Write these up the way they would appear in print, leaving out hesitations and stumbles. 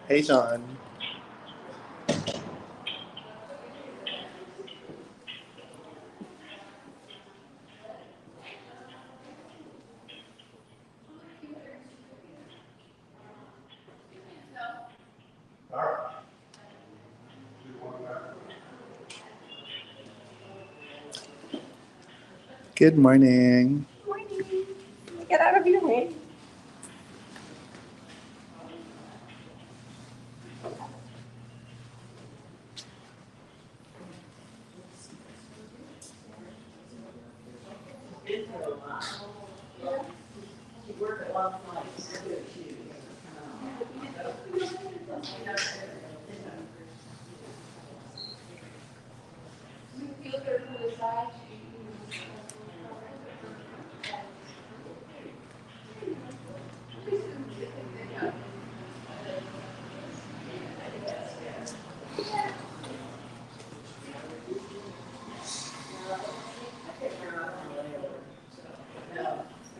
Hey, John. Good morning. Morning. Get out of your way.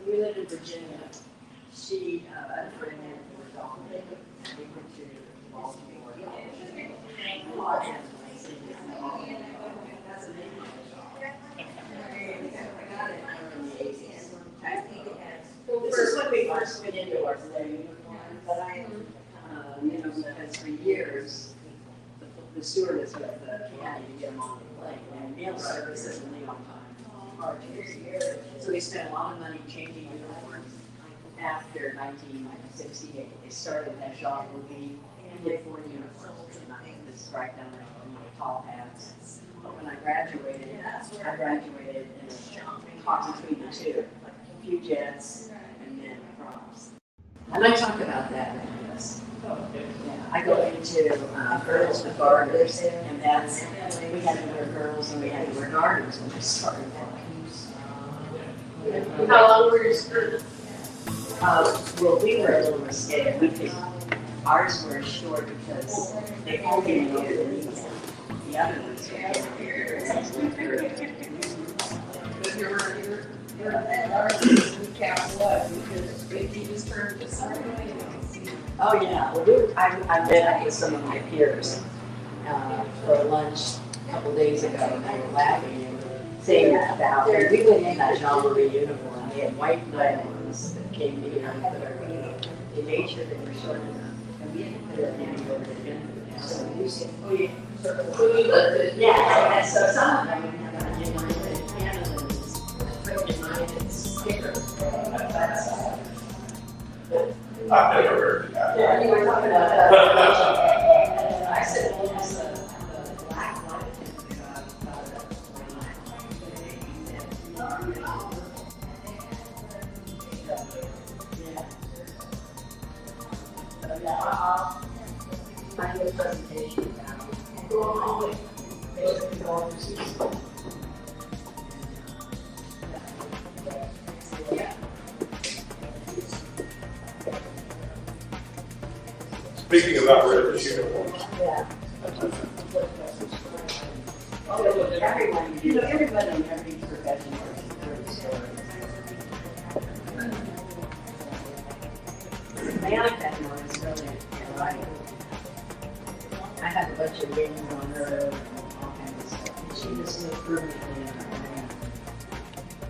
We lived in Virginia. She, a friend was on it. We went to Baltimore. This is when we first went into our uniform, but I, because for years, the stewardess with the caddy to get them on the plane, and meal service isn't leave on time. So we spent a lot of money changing uniforms. After 1968, they started that job with me and did 4 uniforms, and I think this is right down there, tall hats. But when I graduated in a talk between the two, like a few jets and then props. And I talk about that in this. Yeah, I go into girls with garters, and that's, we had to wear girls and we had to wear garters when we started. How long were your skirts? Well, we were a little risque. Ours were short because they all came over the knees. The other ones were But your recap what? Because if you just turned to something. Oh yeah, well, I met up with some of my peers for lunch a couple days ago, and they were laughing and saying about we went in that genre uniform. They had white nylons that came here, they made sure they were short enough, and we didn't put it in over the gender. So we said, yeah, so some of them have United Canada's United stickers. I've never heard that. Yeah, you were talking about that. I said, well, it's the black one. I give a presentation about basically all the seasons. Yeah. Speaking about Reader's uniforms. Yeah. Everyone, everybody in every profession works a story. Mannequin was really right. I had a bunch of games on her and all kinds of stuff. She just looked brilliantly in her hand.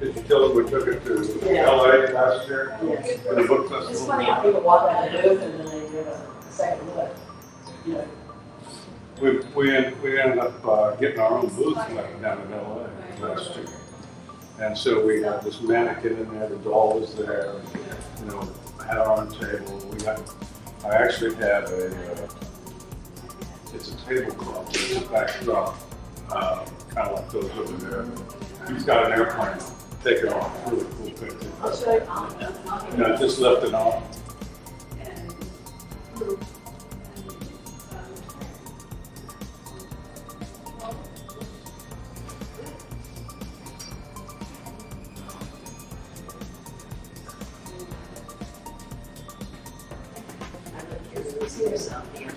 Did you tell them we took it to LA last year? Yes. For the book festival? It's funny how people walk out the booth and then they give a second look. Yeah. We ended up getting our own booth down in LA last year. And so we had this mannequin in there, the doll was there, had our own table. I actually have it's a tablecloth, it's a backdrop, kind of like those over there. He's got an airplane, take it off, really cool picture. Just left it on. see yourself here.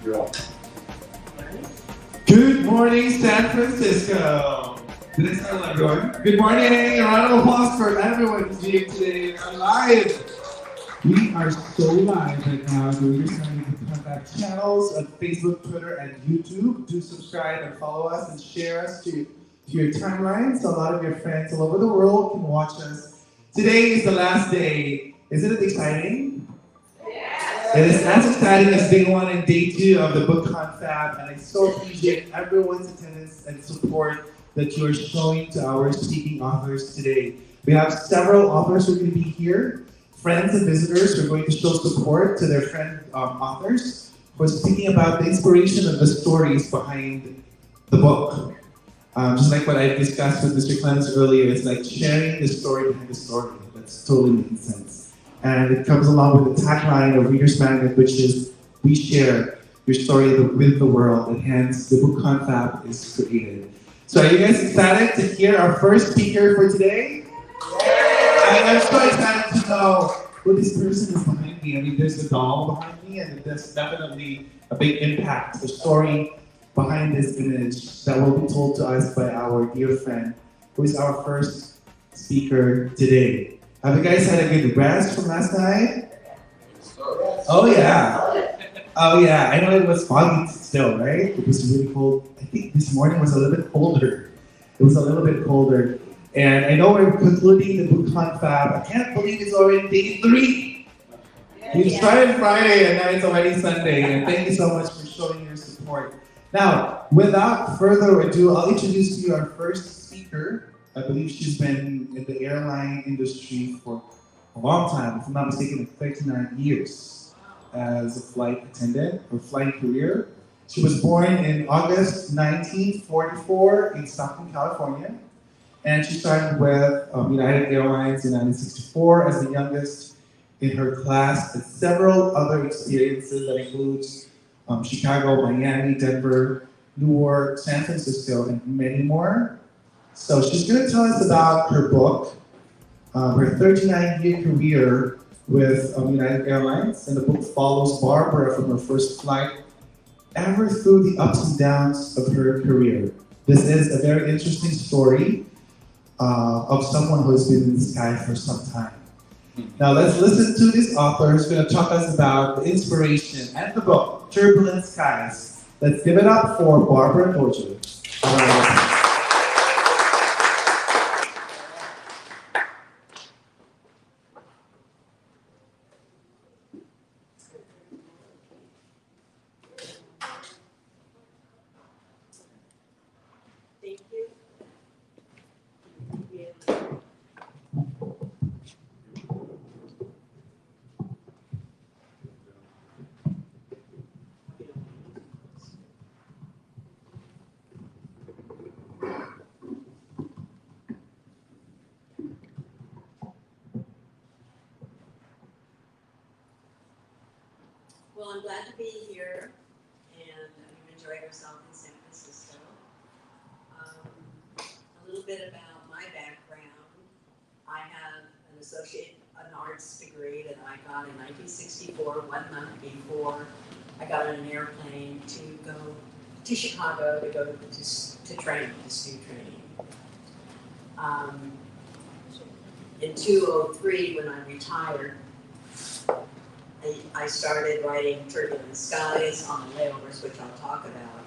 You're up. Good morning, San Francisco. Did I start like going? Good morning. A round of applause for everyone who's here today. We're live. We are so live right now. We're starting to Confab channels on Facebook, Twitter, and YouTube. Do subscribe and follow us and share us to your timeline so a lot of your friends all over the world can watch us. Today is the last day. Isn't it exciting? It is as exciting as day one and day two of the book Confab, and I so appreciate everyone's attendance and support that you are showing to our speaking authors today. We have several authors who are going to be here, friends and visitors who are going to show support to their friend authors who are speaking about the inspiration of the stories behind the book. Just like what I discussed with Mr. Clemens earlier, it's like sharing the story behind the story. That's totally making sense. And it comes along with the tagline of ReadersMagnet, which is, we share your story with the world, and hence the book Confab is created. So are you guys excited to hear our first speaker for today? I'm so excited to know who this person is behind me. I mean, there's a doll behind me, and there's definitely a big impact, the story behind this image that will be told to us by our dear friend, who is our first speaker today. Have you guys had a good rest from last night? Oh yeah. Oh yeah, I know it was foggy still, right? It was really cold. I think this morning was a little bit colder. It was a little bit colder. And I know we're concluding the book Confab. I can't believe it's already day 3. We started Friday and now it's already Sunday. And thank you so much for showing your support. Now, without further ado, I'll introduce to you our first speaker. I believe she's been in the airline industry for a long time, if I'm not mistaken, 39 years as a flight attendant, her flight career. She was born in August 1944 in Stockton, California. And she started with United Airlines in 1964 as the youngest in her class, and several other experiences that includes Chicago, Miami, Denver, Newark, San Francisco, and many more. So she's going to tell us about her book, her 39-year career with United Airlines, and the book follows Barbara from her first flight ever through the ups and downs of her career. This is a very interesting story of someone who has been in the sky for some time. Now let's listen to this author who's going to talk us about the inspiration and the book, Turbulent Skies. Let's give it up for Barbara Torture. Thank you. Well, I'm glad to be here, and I've enjoyed ourselves in San Francisco. A little bit about my background. I have an arts degree that I got in 1964, 1 month before I got on an airplane to go to Chicago to go to training, to student training. In 2003, when I retired, I started writing Turbulent Skies on the layovers, which I'll talk about.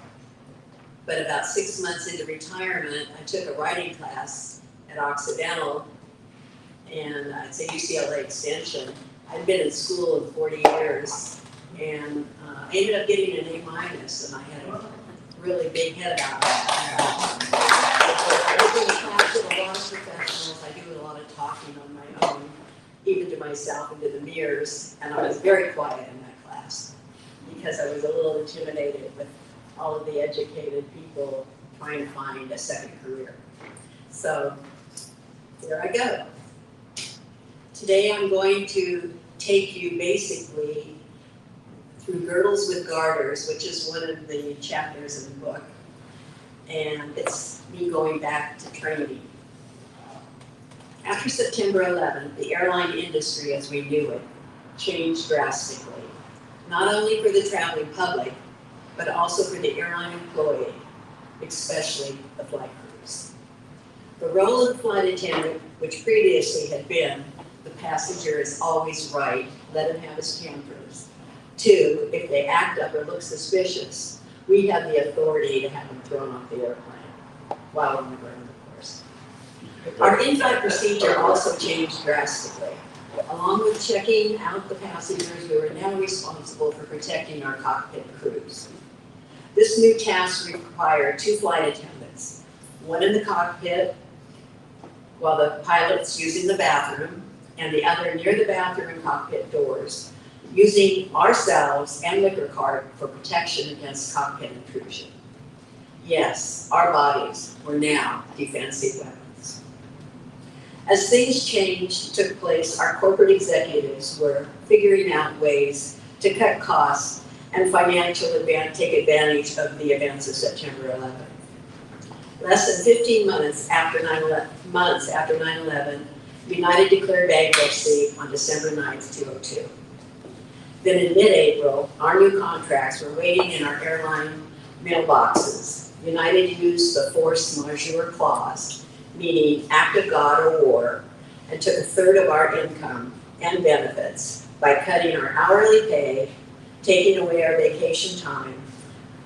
But about 6 months into retirement, I took a writing class at Occidental, and it's a UCLA extension. I'd been in school in 40 years, and I ended up getting an A-, and I had a really big head about that. I was in a class with a lot of professionals. I do a lot of talking on my own, even to myself and to the mirrors, and I was very quiet in that class because I was a little intimidated with all of the educated people trying to find a second career. So there I go. Today I'm going to take you basically through Girdles with Garters, which is one of the chapters in the book. And it's me going back to training. After September 11th, the airline industry as we knew it changed drastically, not only for the traveling public, but also for the airline employee, especially the flight crews. The role of the flight attendant, which previously had been the passenger is always right, let him have his tantrums. 2, if they act up or look suspicious, we have the authority to have them thrown off the airplane, while on the ground, of course. Our in-flight procedure also changed drastically. Along with checking out the passengers, we were now responsible for protecting our cockpit crews. This new task required 2 flight attendants, one in the cockpit while the pilot's using the bathroom, and the other near the bathroom and cockpit doors, using ourselves and liquor cart for protection against cockpit intrusion. Yes, our bodies were now defensive weapons. As things took place, our corporate executives were figuring out ways to cut costs and take advantage of the events of September 11th. Less than 15 months after 9/11, United declared bankruptcy on December 9th, 2002. Then in mid-April, our new contracts were waiting in our airline mailboxes. United used the force majeure clause, meaning act of God or war, and took 1/3 of our income and benefits by cutting our hourly pay, taking away our vacation time,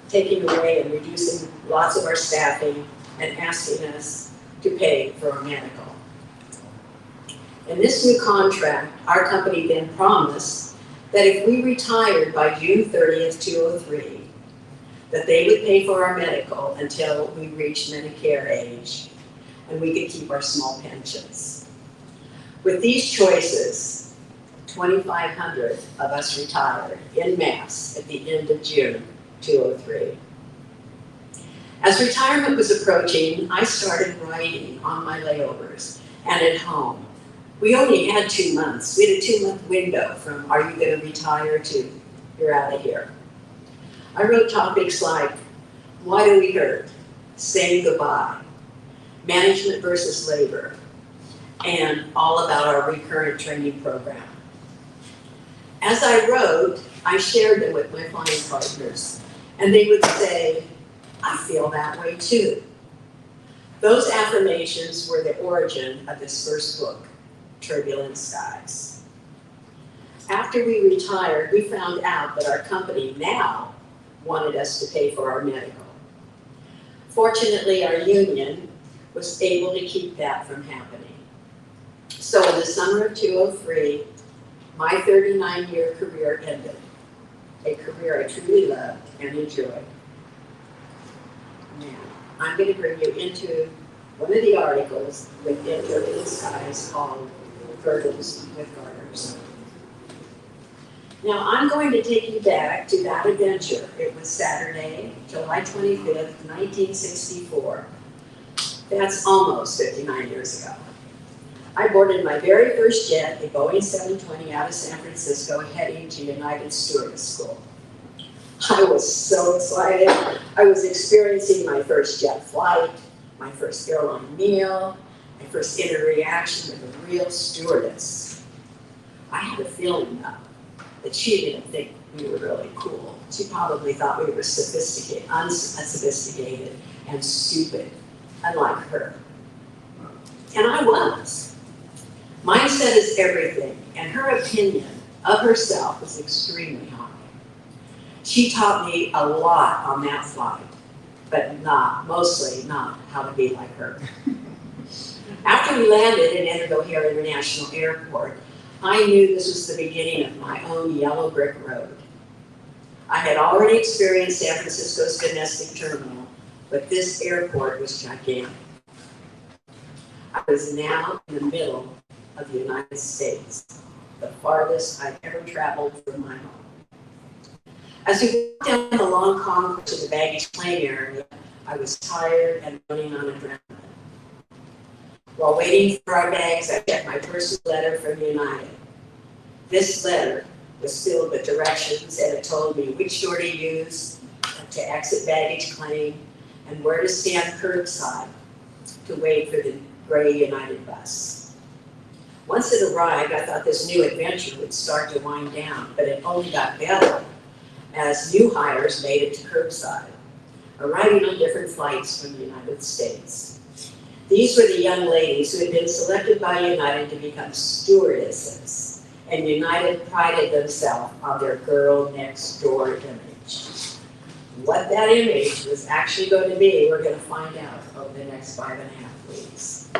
taking away and reducing lots of our staffing, and asking us to pay for our medical. In this new contract, our company then promised that if we retired by June 30th, 2003, that they would pay for our medical until we reached Medicare age, and we could keep our small pensions. With these choices, 2,500 of us retired en masse at the end of June 2003. As retirement was approaching, I started writing on my layovers and at home. We only had 2 months. We had a 2-month window from are you going to retire to you're out of here. I wrote topics like why do we hurt, saying goodbye, management versus labor, and all about our recurrent training program. As I wrote, I shared them with my flying partners, and they would say, I feel that way too. Those affirmations were the origin of this first book, Turbulent Skies. After we retired, we found out that our company now wanted us to pay for our medical. Fortunately, our union was able to keep that from happening. So in the summer of 2003, my 39-year career ended, a career I truly loved and enjoyed. Now, I'm going to bring you into one of the articles within Turbulent Skies called Girdles with Garters. Now, I'm going to take you back to that adventure. It was Saturday, July 25th, 1964. That's almost 59 years ago. I boarded my very first jet, a Boeing 720 out of San Francisco, heading to United Stewardess School. I was so excited. I was experiencing my first jet flight, my first airline meal, my first interaction with a real stewardess. I had a feeling though that she didn't think we were really cool. She probably thought we were unsophisticated and stupid, unlike her. And I was. Mindset is everything, and her opinion of herself was extremely high. She taught me a lot on that flight, but mostly not how to be like her. After we landed at Enrique O'Hare International Airport, I knew this was the beginning of my own yellow brick road. I had already experienced San Francisco's domestic terminal, but this airport was gigantic. I was now in the middle of the United States, the farthest I've ever traveled from my home. As we walked down the long concourse of the baggage claim area, I was tired and running on adrenaline. While waiting for our bags, I checked my personal letter from United. This letter was filled with directions, and it told me which door to use to exit baggage claim and where to stand curbside to wait for the gray United bus. Once it arrived, I thought this new adventure would start to wind down, but it only got better as new hires made it to curbside, arriving on different flights from the United States. These were the young ladies who had been selected by United to become stewardesses, and United prided themselves on their girl next door image. What that image was actually going to be, we're going to find out over the next 5.5 weeks.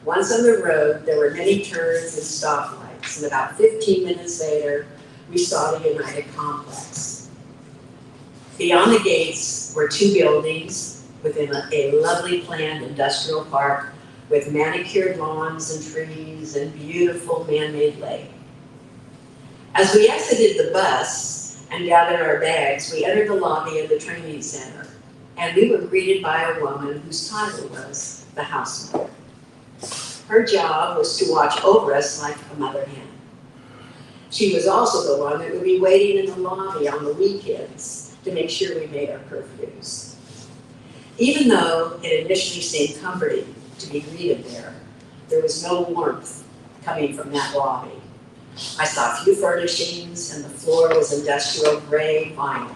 Once on the road, there were many turns and stoplights, and about 15 minutes later, we saw the United complex. Beyond the gates were 2 buildings within a lovely planned industrial park with manicured lawns and trees and beautiful man-made lake. As we exited the bus and gathered our bags, we entered the lobby of the training center, and we were greeted by a woman whose title was the housemother. Her job was to watch over us like a mother hen. She was also the one that would be waiting in the lobby on the weekends to make sure we made our curfews. Even though it initially seemed comforting to be greeted there was no warmth coming from that lobby. I saw few furnishings, and the floor was industrial gray vinyl.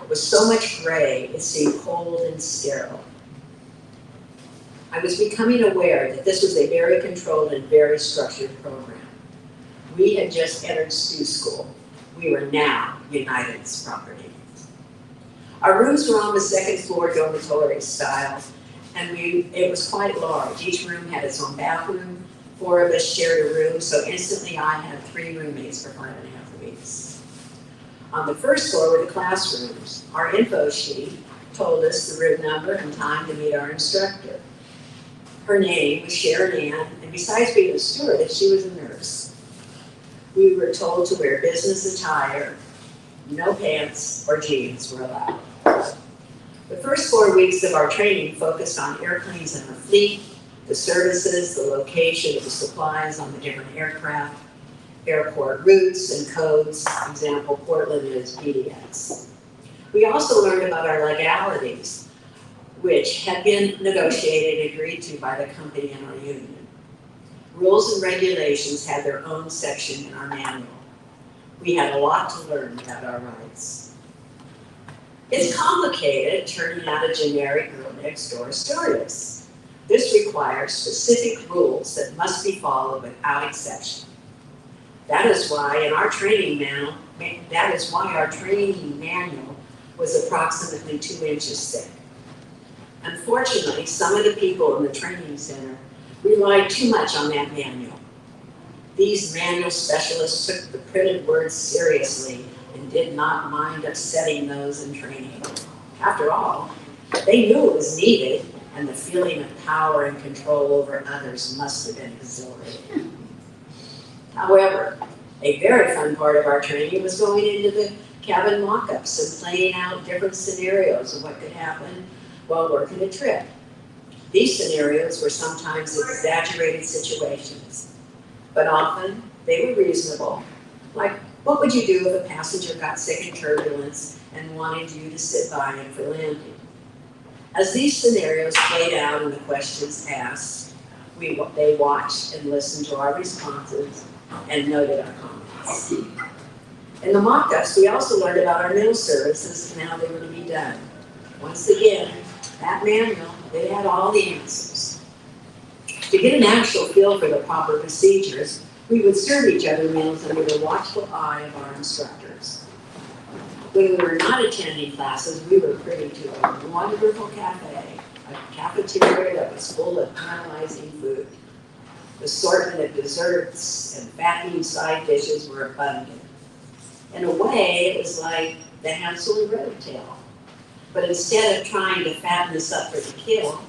With so much gray, it seemed cold and sterile. I was becoming aware that this was a very controlled and very structured program. We had just entered STU school. We were now United's property. Our rooms were on the second floor dormitory style, and it was quite large. Each room had its own bathroom. 4 of us shared a room, so instantly I had 3 roommates for 5.5 weeks. On the first floor were the classrooms. Our info sheet told us the room number and time to meet our instructor. Her name was Sharon Ann, and besides being a stewardess, she was a nurse. We were told to wear business attire. No pants or jeans were allowed. The first 4 weeks of our training focused on airplanes and the fleet, the services, the location of the supplies on the different aircraft, airport routes and codes. For example, Portland is PDX. We also learned about our legalities, which had been negotiated and agreed to by the company and our union. Rules and regulations had their own section in our manual. We had a lot to learn about our rights. It's complicated turning out a generic girl next door stewardess. This requires specific rules that must be followed without exception. That is why our training manual was approximately 2 inches thick. Unfortunately, some of the people in the training center relied too much on that manual. These manual specialists took the printed words seriously and did not mind upsetting those in training. After all, they knew it was needed, and the feeling of power and control over others must have been exhilarating. However, a very fun part of our training was going into the cabin mock-ups and playing out different scenarios of what could happen while working a trip. These scenarios were sometimes exaggerated situations, but often they were reasonable. Like, what would you do if a passenger got sick in turbulence and wanted you to sit by him for landing? As these scenarios played out and the questions asked, they watched and listened to our responses and noted our comments. In the mock-ups, we also learned about our meal services and how they were to be done. Once again, that manual, it had all the answers. To get an actual feel for the proper procedures, we would serve each other meals under the watchful eye of our instructors. When we were not attending classes, we were privy to a wonderful cafe, a cafeteria that was full of tantalizing food. The assortment of desserts and fattening side dishes were abundant. In a way, it was like the Hansel and Gretel tale. But instead of trying to fatten us up for the kill,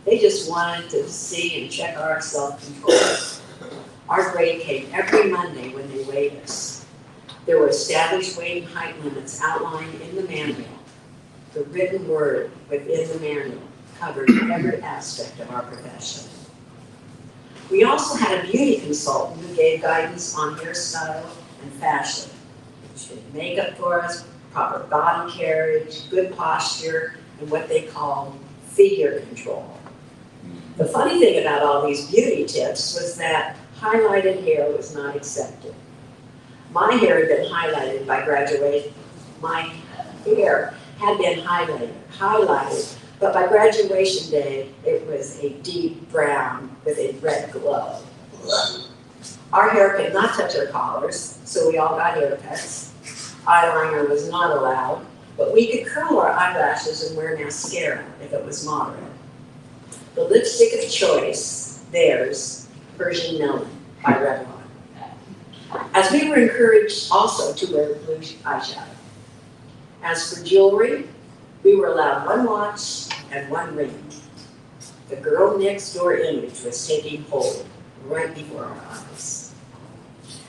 they just wanted to see and check our self-control. Our grade came every Monday when they weighed us. There were established weight and height limits outlined in the manual. The written word within the manual covered every aspect of our profession. We also had a beauty consultant who gave guidance on hairstyle and fashion. She did makeup for us, proper body carriage, good posture, and what they call figure control. The funny thing about all these beauty tips was that highlighted hair was not accepted. My hair had been highlighted by graduation. My hair had been highlighted, but by graduation day, it was a deep brown with a red glow. Our hair could not touch our collars, so we all got haircuts. Eyeliner was not allowed, but we could curl our eyelashes and wear mascara if it was moderate. The lipstick of choice, theirs, Persian Melon by Revlon. As we were encouraged also to wear blue eyeshadow. As for jewelry, we were allowed one watch and one ring. The girl next door image was taking hold right before our eyes.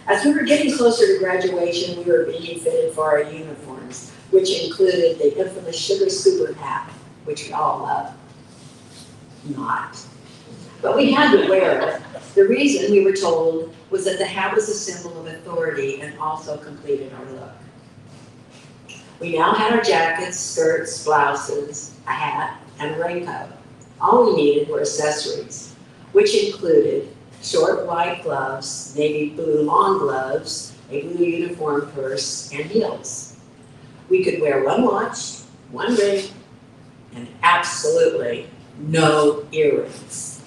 As we were getting closer to graduation, we were being fitted for our uniforms, which included the infamous sugar scooper hat, which we all love. Not. But we had to wear it. The reason, we were told, was that the hat was a symbol of authority and also completed our look. We now had our jackets, skirts, blouses, a hat, and a raincoat. All we needed were accessories, which included short white gloves, navy blue long gloves, a blue uniform purse, and heels. We could wear one watch, one ring, and absolutely no earrings.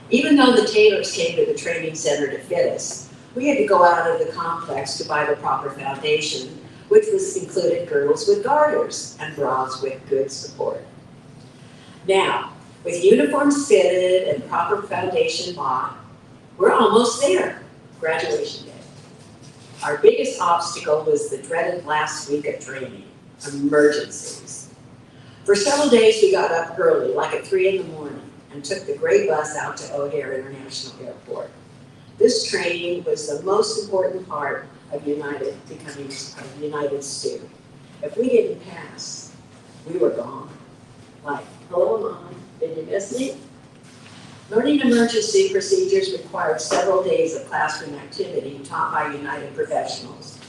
Even though the tailors came to the training center to fit us, we had to go out of the complex to buy the proper foundation, which was included girdles with garters and bras with good support. Now, with uniforms fitted and proper foundation bought, we're almost there, graduation day. Our biggest obstacle was the dreaded last week of training, emergencies. For several days we got up early, like at 3 in the morning, and took the gray bus out to O'Hare International Airport. This training was the most important part of becoming a United student. If we didn't pass, we were gone. Like, hello Mom, did you miss me? Learning emergency procedures required several days of classroom activity taught by United professionals.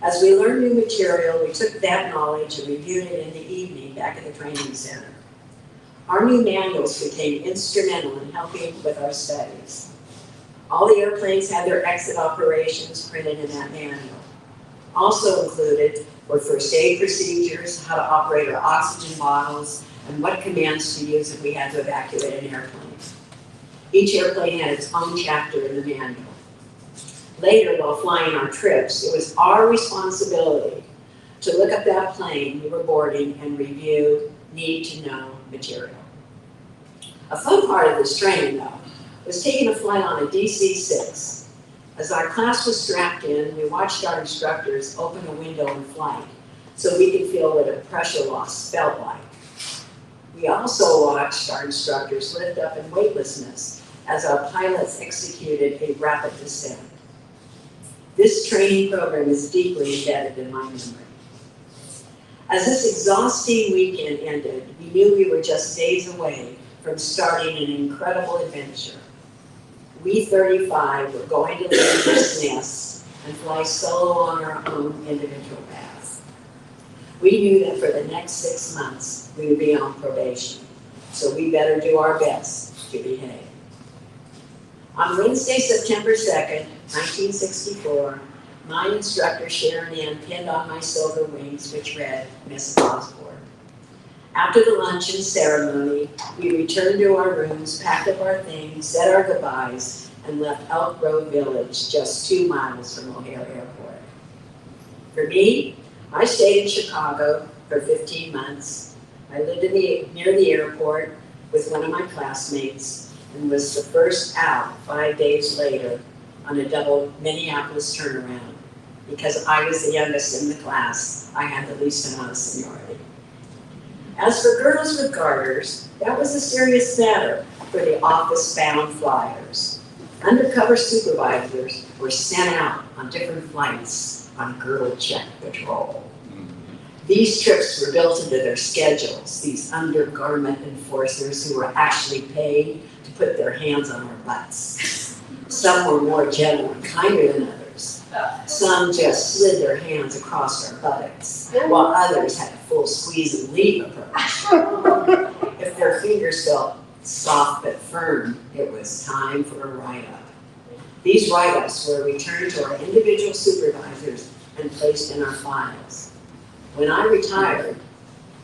As we learned new material, we took that knowledge and reviewed it in the evening back at the training center. Our new manuals became instrumental in helping with our studies. All the airplanes had their exit operations printed in that manual. Also included were first aid procedures, how to operate our oxygen bottles, and what commands to use if we had to evacuate an airplane. Each airplane had its own chapter in the manual. Later, while flying our trips, it was our responsibility to look up that plane we were boarding and review need-to-know material. A fun part of this training, though, was taking a flight on a DC-6. As our class was strapped in, we watched our instructors open a window in flight so we could feel what a pressure loss felt like. We also watched our instructors lift up in weightlessness as our pilots executed a rapid descent. This training program is deeply embedded in my memory. As this exhausting weekend ended, we knew we were just days away from starting an incredible adventure. We 35 were going to leave this nest and fly solo on our own individual paths. We knew that for the next 6 months, we would be on probation, so we better do our best to behave. On Wednesday, September 2nd, 1964, my instructor, Sharon Ann, pinned on my silver wings, which read, Miss Osborne. After the luncheon ceremony, we returned to our rooms, packed up our things, said our goodbyes, and left Elk Grove Village, just 2 miles from O'Hare Airport. For me, I stayed in Chicago for 15 months. I lived near the airport with one of my classmates and was the first out 5 days later on a double Minneapolis turnaround. Because I was the youngest in the class, I had the least amount of seniority. As for girdles with garters, that was a serious matter for the office-bound flyers. Undercover supervisors were sent out on different flights on girdle check patrol. These trips were built into their schedules, these undergarment enforcers who were actually paid to put their hands on our butts. Some were more gentle and kinder than others, Some just slid their hands across our buttocks, while others had a full squeeze and leap approach. If their fingers felt soft but firm, it was time for a write-up. These write-ups were returned to our individual supervisors and placed in our files. When I retired,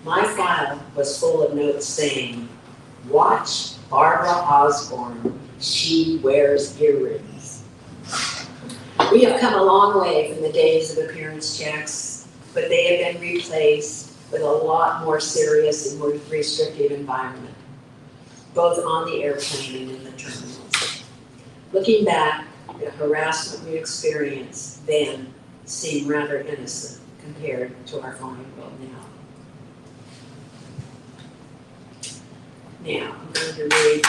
my file was full of notes saying, "Watch Barbara Osborne, she wears earrings." We have come a long way from the days of appearance checks, but they have been replaced with a lot more serious and more restrictive environment, both on the airplane and in the terminals. Looking back, the harassment we experienced then seemed rather innocent compared to our flying world now. Now, I'm going to read.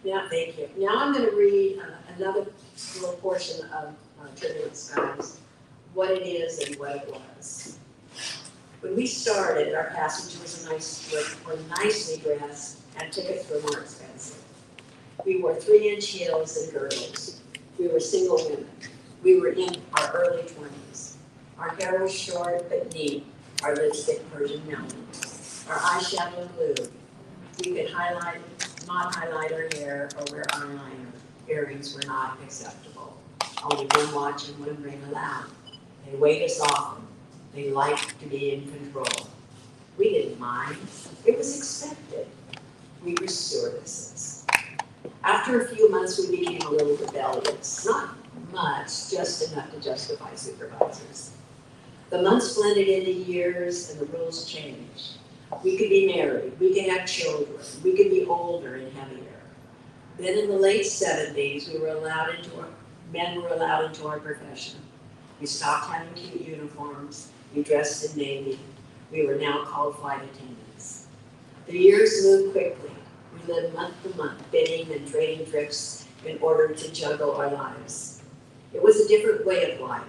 Now, thank you. Now I'm going to read another little portion of Turbulent Skies, what it is and what it was. When we started, our passengers were nicely dressed and tickets were more expensive. We wore 3-inch heels and girdles. We were single women. We were in our early 20s. Our hair was short but neat, our lipstick Persian melon, our eyeshadow blue. We could not highlight our hair or wear eyeliner. Earrings were not acceptable. Only one watch and one ring allowed. They weighed us often. They liked to be in control. We didn't mind. It was expected. We were stewardesses. After a few months, we became a little rebellious. Not much, just enough to justify supervisors. The months blended into years and the rules changed. We could be married, we could have children, we could be older and heavier. Then in the late 70s, men were allowed into our profession. We stopped having cute uniforms, we dressed in Navy. We were now called flight attendants. The years moved quickly. We lived month to month, bidding and trading trips in order to juggle our lives. It was a different way of life,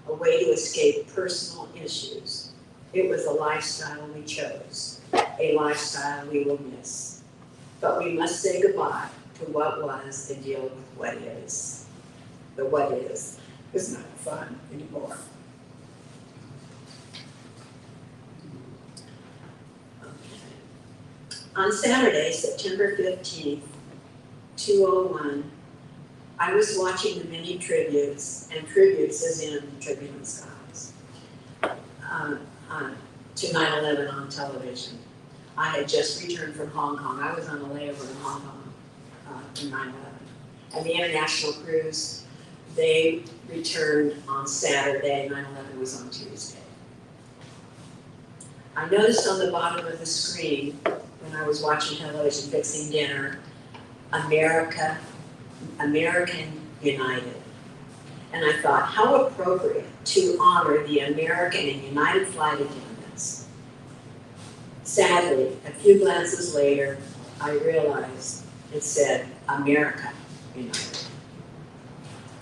a way to escape personal issues. It was a lifestyle we chose, a lifestyle we will miss. But we must say goodbye to what was and deal with what is. The what is not fun anymore. Okay. On Saturday, September 15th, 2001, I was watching the many tributes, and tributes as in Turbulent Skies, to 9/11 on television. I had just returned from Hong Kong. I was on a layover in Hong Kong in 9/11. And the international crews, they returned on Saturday, 9/11 was on Tuesday. I noticed on the bottom of the screen, when I was watching television, fixing dinner, American United. And I thought, how appropriate to honor the American and United flight attendants. Sadly, a few glances later, I realized it said America United.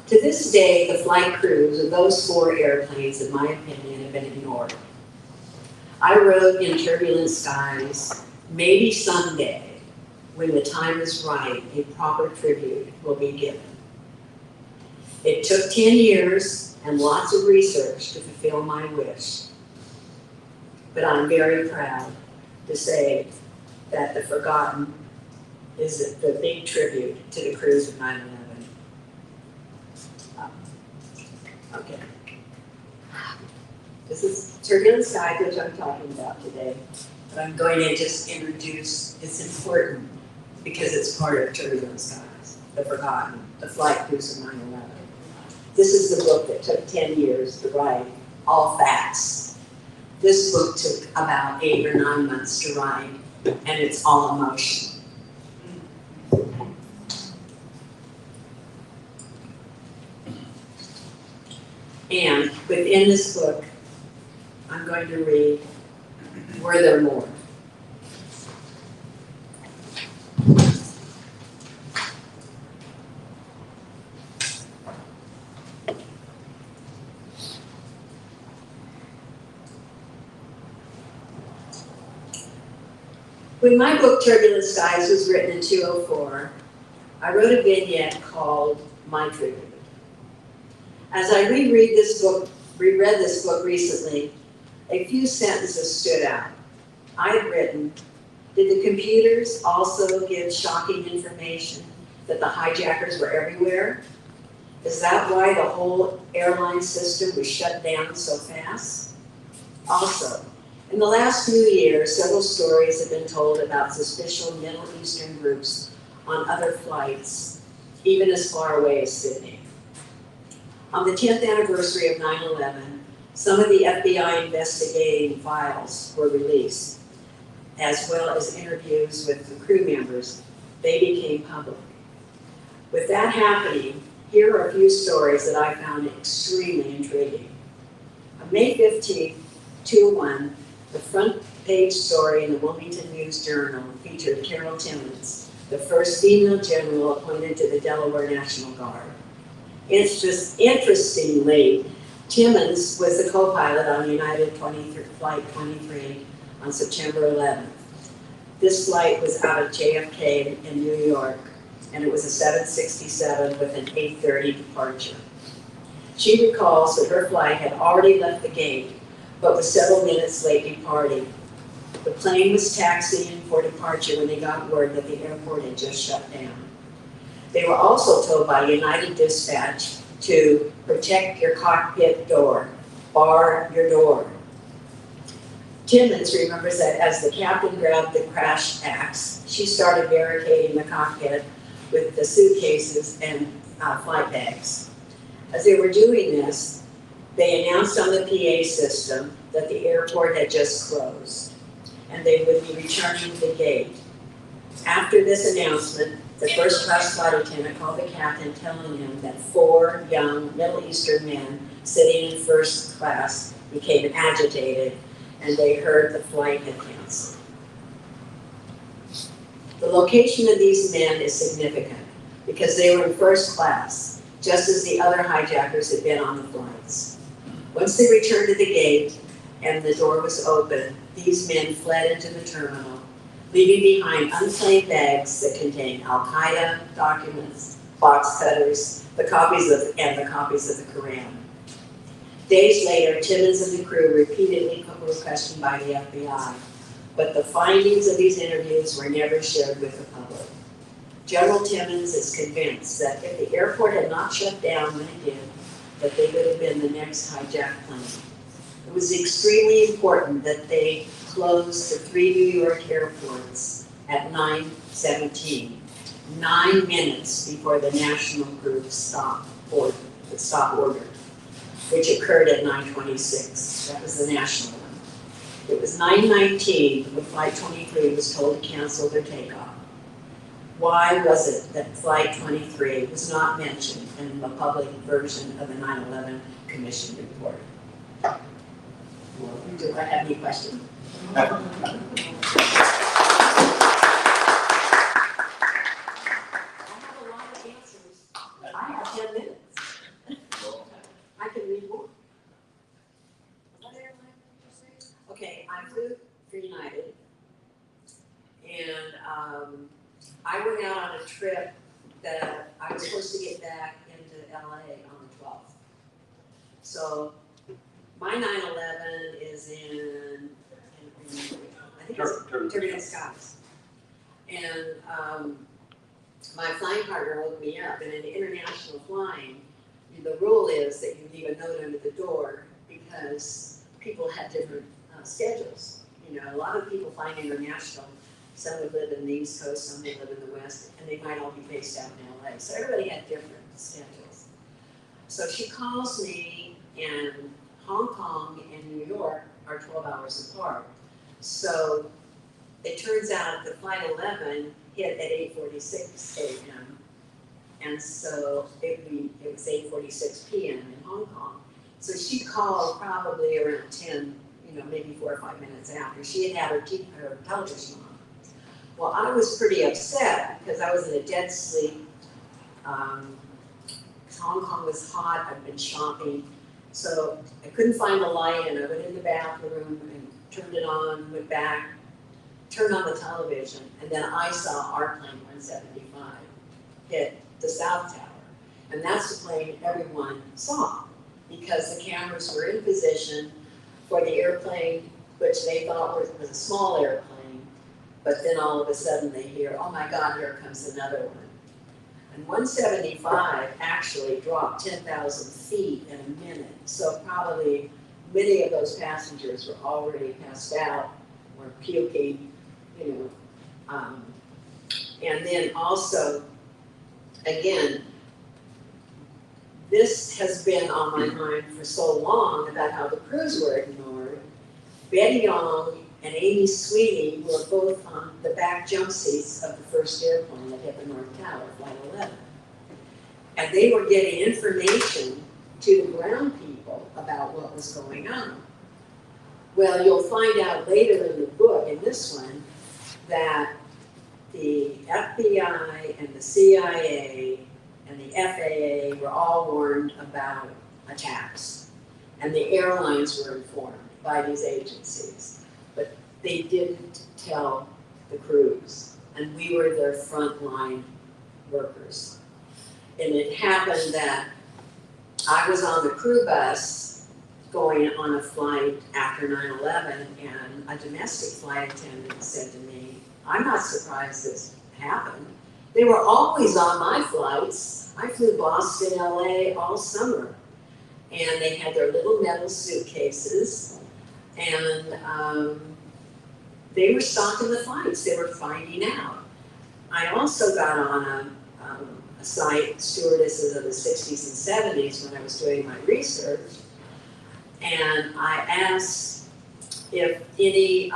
To this day, the flight crews of those 4 airplanes, in my opinion, have been ignored. I wrote in Turbulent Skies, maybe someday, when the time is right, a proper tribute will be given. It took 10 years and lots of research to fulfill my wish. But I'm very proud to say that the forgotten is the big tribute to the crews of 9/11. Okay. This is Turbulent Skies, which I'm talking about today. But I'm going to just introduce, it's important because it's part of Turbulent Skies, the forgotten, the flight crews of 9/11. This is the book that took 10 years to write, all facts. This book took about 8 or 9 months to write, and it's all emotion. And within this book, I'm going to read, Were There More? When my book, Turbulent Skies, was written in 2004, I wrote a vignette called My Tribute. As I reread this book recently, a few sentences stood out. I had written, did the computers also give shocking information that the hijackers were everywhere? Is that why the whole airline system was shut down so fast? Also, in the last few years, several stories have been told about suspicious Middle Eastern groups on other flights, even as far away as Sydney. On the 10th anniversary of 9/11, some of the FBI investigating files were released, as well as interviews with the crew members. They became public. With that happening, here are a few stories that I found extremely intriguing. On May 15, 2001, the front page story in the Wilmington News Journal featured Carol Timmons, the first female general appointed to the Delaware National Guard. Interestingly, Timmons was the co-pilot on United Flight 23 on September 11th. This flight was out of JFK in New York, and it was a 767 with an 8:30 departure. She recalls that her flight had already left the gate, but was several minutes late departing. The plane was taxiing for departure when they got word that the airport had just shut down. They were also told by United Dispatch to protect your cockpit door, bar your door. Timmons remembers that as the captain grabbed the crash axe, she started barricading the cockpit with the suitcases and flight bags. As they were doing this, they announced on the PA system that the airport had just closed and they would be returning to the gate. After this announcement, the first class flight attendant called the captain telling him that 4 young Middle Eastern men sitting in first class became agitated and they heard the flight had canceled. The location of these men is significant because they were in first class, just as the other hijackers had been on the flights. Once they returned to the gate and the door was open, these men fled into the terminal, leaving behind unclaimed bags that contained Al-Qaeda documents, box cutters, the copies of the Quran. Days later, Timmons and the crew repeatedly were questioned by the FBI, but the findings of these interviews were never shared with the public. General Timmons is convinced that if the airport had not shut down when it did, that they would have been the next hijacked plane. It was extremely important that they closed the 3 New York airports at 9:17, 9 minutes before the national group stop order, which occurred at 9:26. That was the national one. It was 9:19 when Flight 23 was told to cancel their takeoff. Why was it that Flight 23 was not mentioned in the public version of the 9/11 Commission report? Do I have any questions? I have a lot of answers. I have 10 minutes. I can read more. Okay, I flew for United, and I went out on a trip that I was supposed to get back into LA on the 12th. So my 9/11 is in I think it's Turbulent Skies. And my flying partner woke me up, and in international flying, the rule is that you leave a note under the door because people have different schedules. You know, a lot of people flying international, some would live in the East Coast, some would live in the West, and they might all be based out in LA. So everybody had different schedules. So she calls me, and Hong Kong and New York are 12 hours apart. So it turns out that Flight 11 hit at 8:46 a.m. And so it was 8:46 p.m. in Hong Kong. So she called probably around 10, maybe 4 or 5 minutes after. She had her television on. Well, I was pretty upset because I was in a dead sleep. Hong Kong was hot, I'd been shopping. So I couldn't find the light, and I went in the bathroom and turned it on, went back, turned on the television, and then I saw our plane 175. hit the South Tower. And that's the plane everyone saw, because the cameras were in position for the airplane, which they thought was a small airplane, but then all of a sudden they hear, oh my God, here comes another one. And 175 actually dropped 10,000 feet in a minute, so probably many of those passengers were already passed out or puking, you know. And then also, again, this has been on my mind for so long about how the crews were ignored. Betty Young and Amy Sweeney were both on the back jump seats of the first airplane that hit the North Tower, Flight 11. And they were getting information to the ground people about what was going on. Well, you'll find out later in the book, in this one, that the FBI and the CIA and the FAA were all warned about attacks. And the airlines were informed by these agencies. But they didn't tell the crews. And we were their frontline workers. And it happened that I was on the crew bus going on a flight after 9/11, and a domestic flight attendant said to me, I'm not surprised this happened. They were always on my flights. I flew Boston, LA all summer. And they had their little metal suitcases, and they were stocking the flights. They were finding out. I also got on a site, stewardesses of the 60s and 70s, when I was doing my research, and I asked if any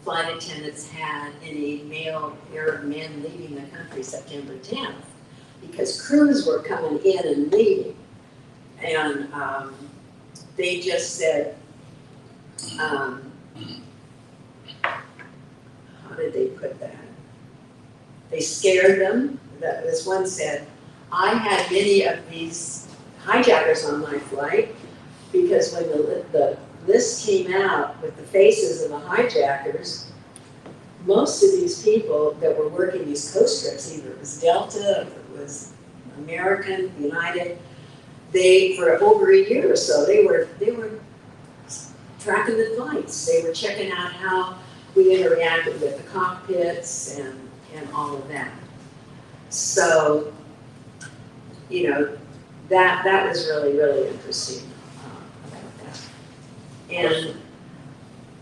flight attendants had any male Arab men leaving the country September 10th, because crews were coming in and leaving. And they just said, how did they put that? They scared them. This one said, I had many of these hijackers on my flight, because when the list came out with the faces of the hijackers, most of these people that were working these coast trips, either it was Delta, or it was American, United, they, for over a year or so, they were tracking the flights. They were checking out how we interacted with the cockpits and all of that. So, you know, that was really, really interesting about that. And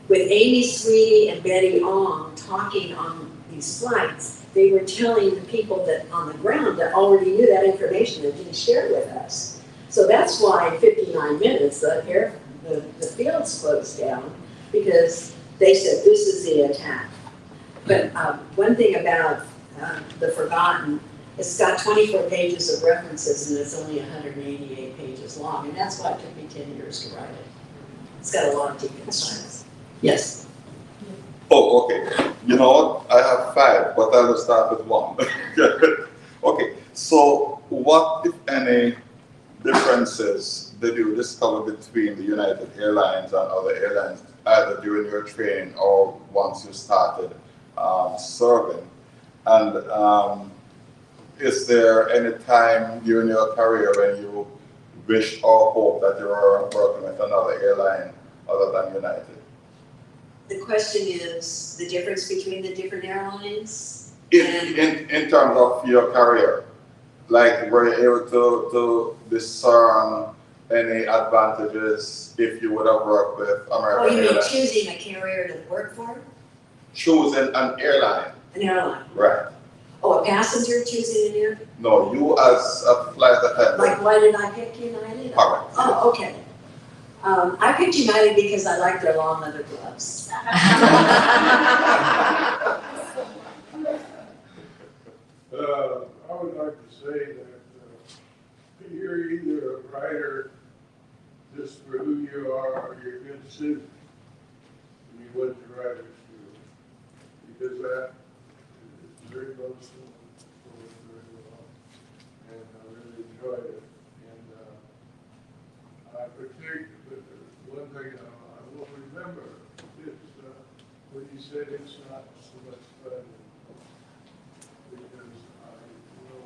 with Amy Sweeney and Betty Ong talking on these flights, they were telling the people that on the ground that already knew that information and didn't share it with us. So that's why in 59 minutes the fields closed down, because they said this is the attack. But one thing about The Forgotten, it's got 24 pages of references and it's only 188 pages long, and that's why it took me 10 years to write it. It's got a lot of deconstructions. Yes? Oh, okay. You know what? I have 5, but I'll start with 1. Okay, so what, if any, differences did you discover between the United Airlines and other airlines, either during your training or once you started serving? And is there any time during your career when you wish or hope that you were working with another airline other than United? The question is the difference between the different airlines? In terms of your career, like were you able to discern any advantages if you would have worked with American Oh, you mean Airlines? choosing a carrier to work for? Choosing an airline. An airline. Right. Oh, a passenger choosing an airline? No, you as a flight attendant. Like, why did I pick United? Correct. Oh, okay. I picked United because I like their long leather gloves. I would like to say that you're either a writer just for who you are or you're a good citizen when you went to writer's school, because that is very emotional, very well, and I really enjoyed it. And I particularly, one thing I will remember is when you said it's not so much fun, because I know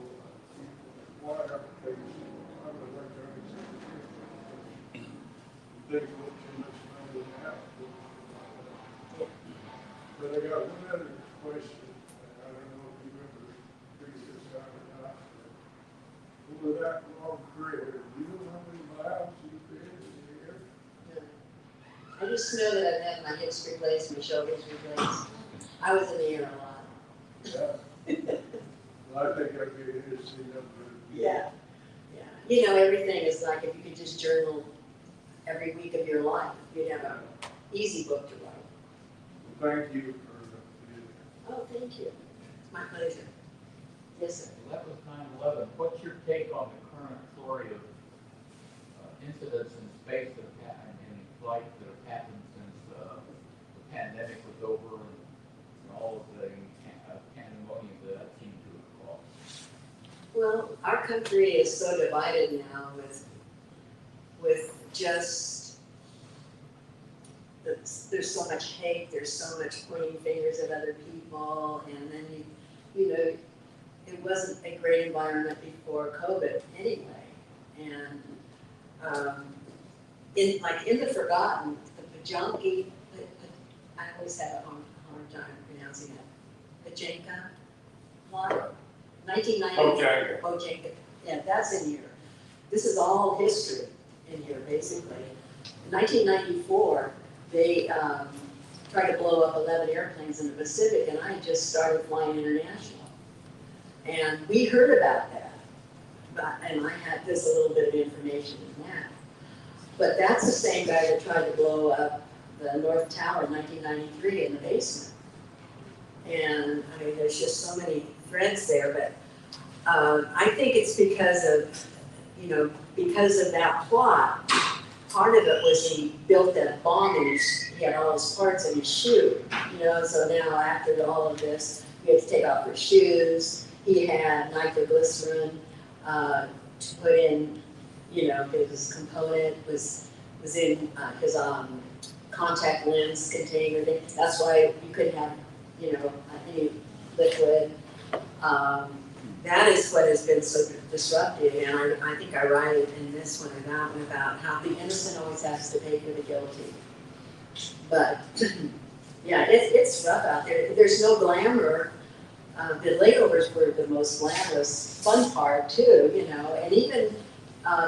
long career, you know how many miles you created in a year? I just know that I've had my hips replaced, my shoulders replaced. I was in the air a lot. Yeah. Well, I think that'd be interesting. Yeah. Yeah. You know, everything is like if you could just journal every week of your life, you'd have an easy book to write. Thank you for Oh, thank you. It's my pleasure. Yes, sir. That was 9/11. What's your take on the current story of incidents in space that have happened, in flights that have happened since the pandemic was over and all of the pandemonium that seemed to have caused? Well, our country is so divided now with just there's so much hate, there's so much pointing fingers at other people, and then you know, it wasn't a great environment before COVID anyway. And in the forgotten, the Pajanki, I always have a hard time pronouncing it. Pajanka plot, 1990. Okay. Pajanka. Yeah, that's in here. This is all history in here, basically. In 1994, they tried to blow up 11 airplanes in the Pacific, and I just started flying international. And we heard about that, and I had this a little bit of information in that. But that's the same guy that tried to blow up the North Tower in 1993 in the basement. And I mean, there's just so many threads there, but I think it's because of that plot. Part of it was he built that bomb and he had all his parts in his shoe, so now after all of this, he had to take off his shoes. He had nitroglycerin to put in, his component was in his contact lens container. That's why you couldn't have, any liquid. That is what has been so disruptive, and I think I write it in this one or that one about how the innocent always has to pay for the guilty. But yeah, it's rough out there. There's no glamour. The layovers were the most glamorous, fun part too, and even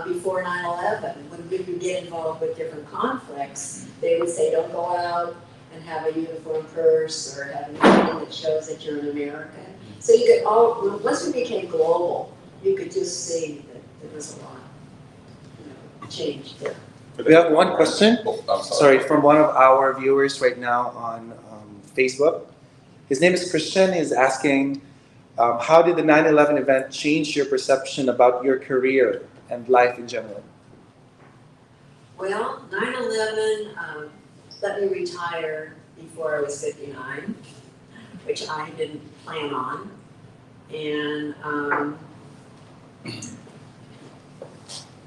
before 9/11, when we would get involved with different conflicts, they would say, don't go out and have a uniform purse or have anything that shows that you're an American. So you could once we became global, you could just see that there was a lot, change there. We have one question. Oh, I'm Sorry, from one of our viewers right now on Facebook. His name is Christian. He's asking, how did the 9/11 event change your perception about your career and life in general? Well, 9/11 let me retire before I was 59, which I didn't plan on. And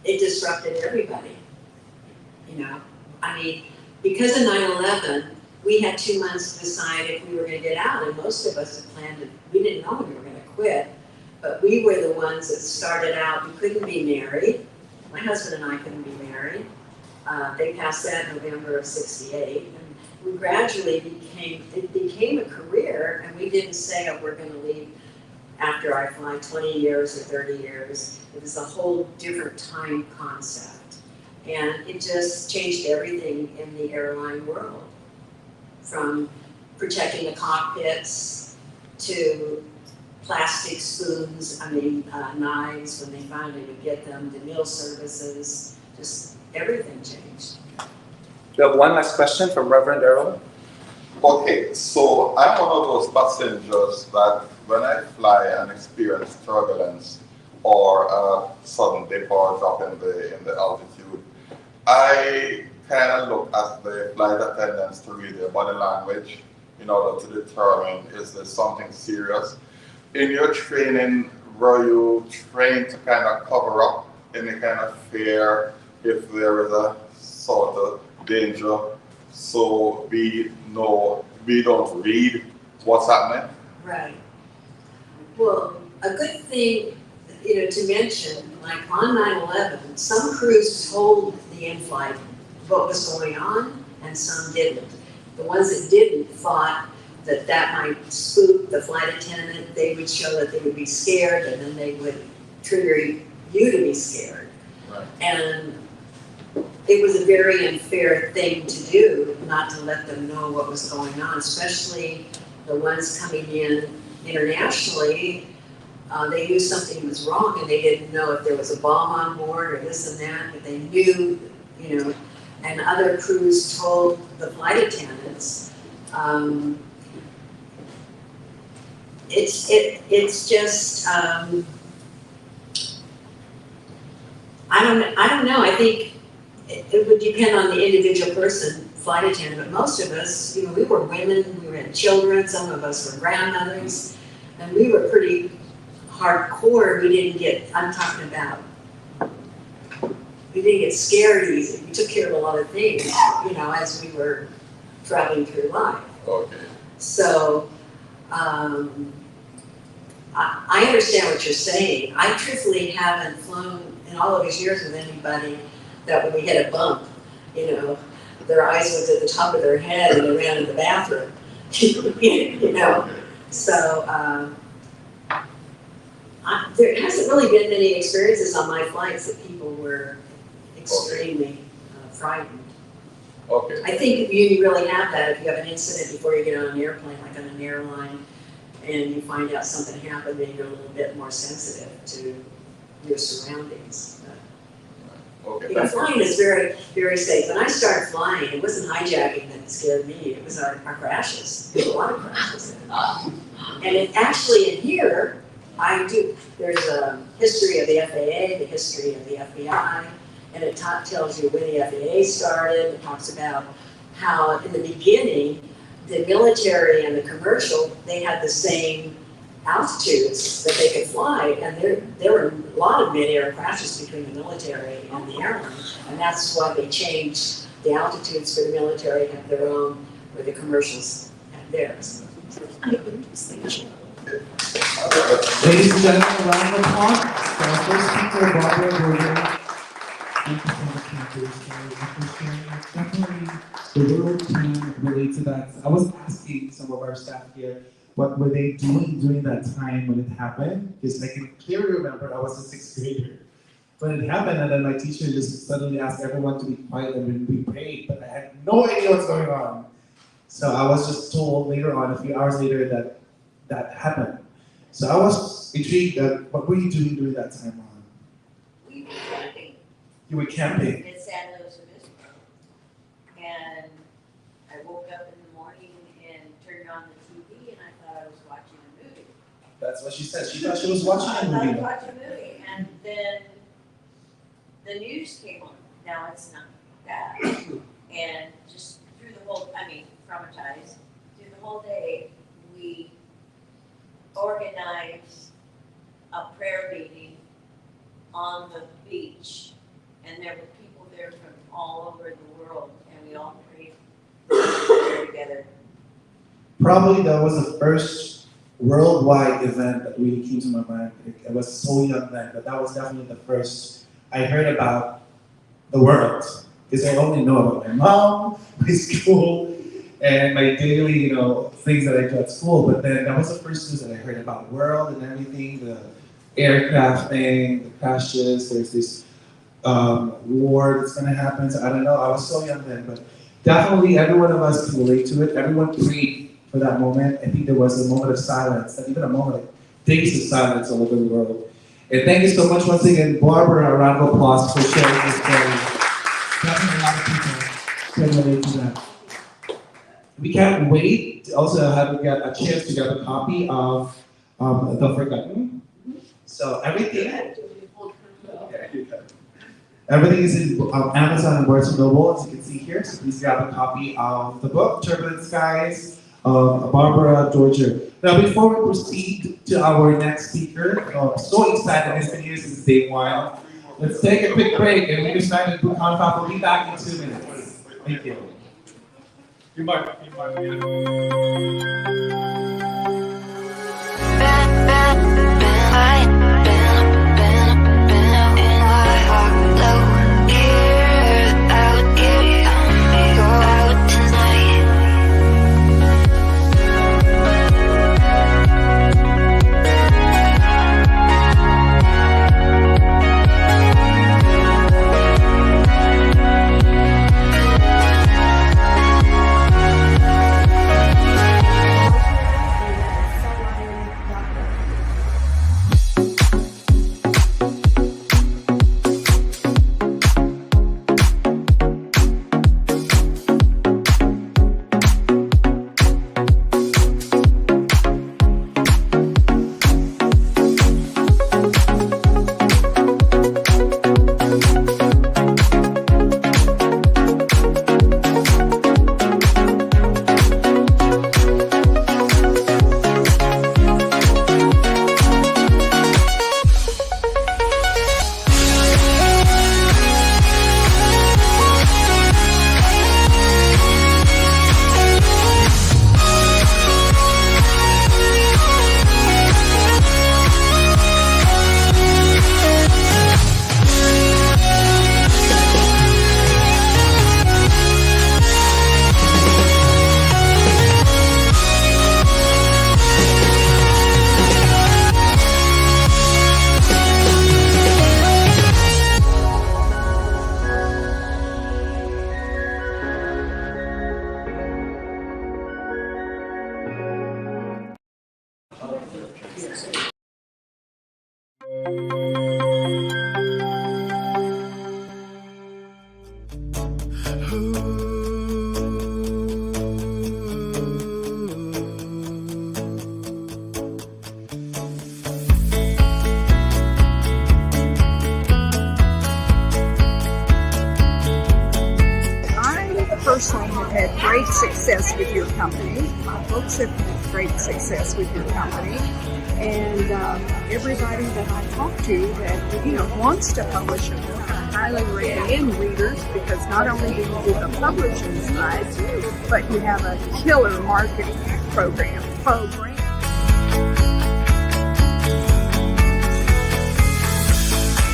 it disrupted everybody, I mean, because of 9/11, we had 2 months to decide if we were going to get out, and most of us had planned it. We didn't know we were going to quit, but we were the ones that started out. We couldn't be married. My husband and I couldn't be married. They passed that in November of '68, and we gradually became a career, and we didn't say, oh, we're going to leave after I fly 20 years or 30 years. It was a whole different time concept, and it just changed everything in the airline world. From protecting the cockpits to plastic spoons, knives when they finally would get them, to meal services, just everything changed. We have one last question from Reverend Earl. Okay, so I'm one of those passengers that when I fly and experience turbulence or a sudden dip or drop in the altitude, I kind of look at the flight attendants to read their body language in order to determine, is there something serious? In your training, were you trained to kind of cover up any kind of fear if there is a sort of danger, so we don't read what's happening? Right. Well, a good thing, to mention, like on 9/11, some crews told the in-flight what was going on, and some didn't. The ones that didn't thought that might spook the flight attendant. They would show that they would be scared, and then they would trigger you to be scared. Right. And it was a very unfair thing to do, not to let them know what was going on, especially the ones coming in internationally. They knew something was wrong and they didn't know if there was a bomb on board or this and that, but they knew, you know, and other crews told the flight attendants. It's just, I don't know, I think it would depend on the individual person, flight attendant, but most of us, you know, we were women, we had children, some of us were grandmothers, and we were pretty hardcore. We didn't get, I'm talking about, we didn't get scared easy. We took care of a lot of things, you know, as we were traveling through life. Okay. So, I understand what you're saying. I truthfully haven't flown in all of these years with anybody that when we hit a bump, you know, their eyes went to the top of their head and they ran to the bathroom, you know. So, there hasn't really been many experiences on my flights that people were extremely frightened. Okay. I think you really have that if you have an incident before you get on an airplane, like on an airline, and you find out something happened, then you're a little bit more sensitive to your surroundings. Okay. You know, flying is very, very safe. When I started flying, it wasn't hijacking that scared me, it was our crashes. There's a lot of crashes. And it actually in here, there's a history of the FAA, the history of the FBI, and it tells you when the FAA started. It talks about how in the beginning, the military and the commercial, they had the same altitudes that they could fly, and there were a lot of mid-air crashes between the military and the airline, and that's why they changed the altitudes for the military have their own, where the commercials have theirs. Ladies and gentlemen, a round of applause for our first speaker, Barbara Berger. Thank you so much, Matthew, for sharing. Definitely, the world can relate to that. I was asking some of our staff here, what were they doing during that time when it happened? Because I can clearly remember I was a sixth grader when it happened, and then my teacher just suddenly asked everyone to be quiet and we prayed, but I had no idea what's going on. So I was just told later on, a few hours later, that happened. So I was intrigued that what were you doing during that time, Ron? We were camping You were camping. in San Luis Obispo. And I woke up in the morning and turned on the TV and I thought I was watching a movie. That's what she said. She thought she was watching I a thought I was movie. watching a movie and then the news came on. Now it's not that. And just through the whole, traumatized, through the whole day, we organized a prayer meeting on the beach, and there were people there from all over the world, and we all prayed together. Probably that was the first worldwide event that really came to my mind. I was so young then, but that was definitely the first I heard about the world. Because I only know about my mom, my school, and my daily, things that I do at school. But then that was the first news that I heard about the world and everything, the aircraft thing, the crashes, there's this war that's gonna happen. So I don't know, I was so young then, but definitely every one of us can relate to it. Everyone prayed for that moment. I think there was a moment of silence, not even a moment, like days of silence all over the world. And thank you so much once again, Barbara, a round of applause for sharing this story. Definitely a lot of people can relate to that. We can't wait to also have a chance to get a copy of The Forgotten. So everything is in Amazon and Barnes & Noble, as you can see here. So please grab a copy of the book, Turbulent Skies, of Barbara Berger. Now, before we proceed to our next speaker, I'm so excited, it's been here since day one. Let's take a quick break, and ReadersMagnet Confab will be back in 2 minutes. Thank you. You might personally have had great success with your company. My books have had great success with your company. And everybody that I talk to that wants to publish a book, I highly recommend Readers, because not only do you do the publishing side, but you have a killer marketing program.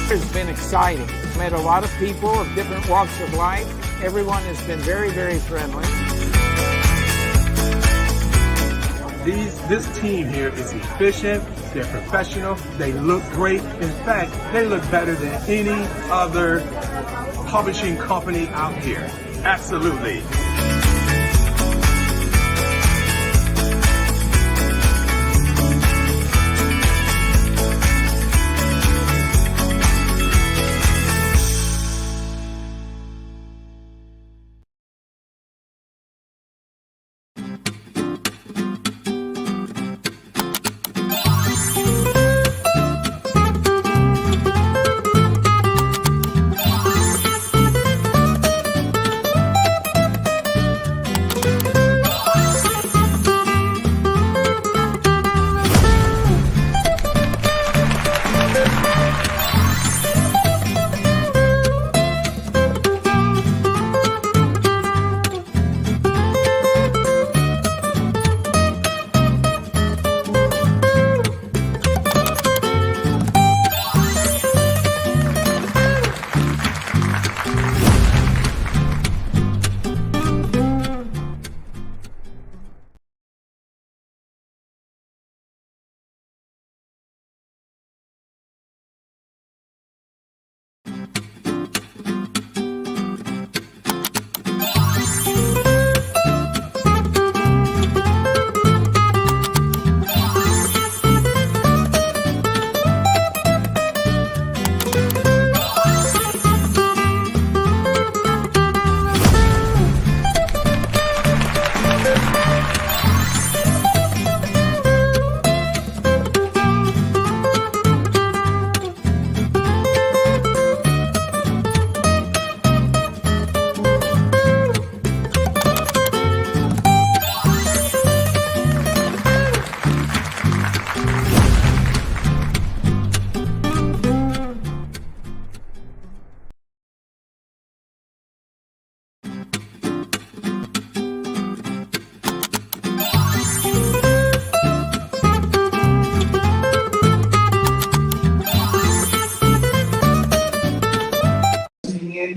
It's been exciting. Met a lot of people of different walks of life. Everyone has been very, very friendly. This team here is efficient, they're professional, they look great. In fact, they look better than any other publishing company out here. Absolutely.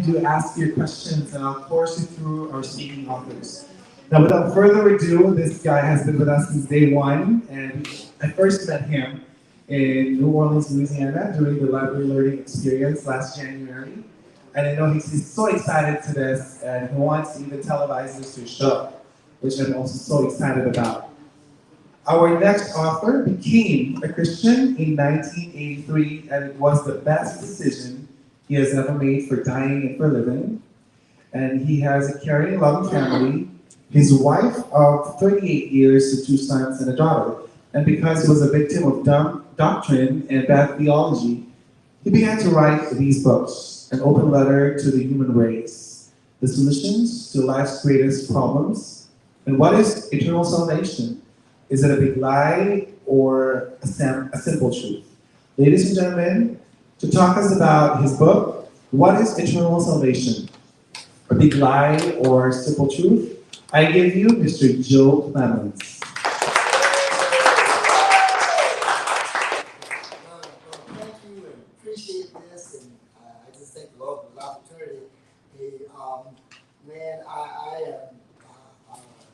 To ask your questions, and I'll course you through our speaking authors. Now, without further ado, this guy has been with us since day one, and I first met him in New Orleans, Louisiana, during the library learning experience last January. And I know he's so excited to this, and he wants to even televise this to a show, which I'm also so excited about. Our next author became a Christian in 1983, and it was the best decision he has ever made for dying and for living. And he has a caring, loving family. His wife of 38 years to 2 sons and a daughter. And because he was a victim of dumb doctrine and bad theology, he began to write these books, an open letter to the human race, the solutions to life's greatest problems, and what is eternal salvation? Is it a big lie or a simple truth? Ladies and gentlemen, to talk us about his book, What is Eternal Salvation? A big lie or simple truth? I give you Mr. Joe Clemens. Thank you and appreciate this, and I just thank the Lord for the opportunity. Man, I am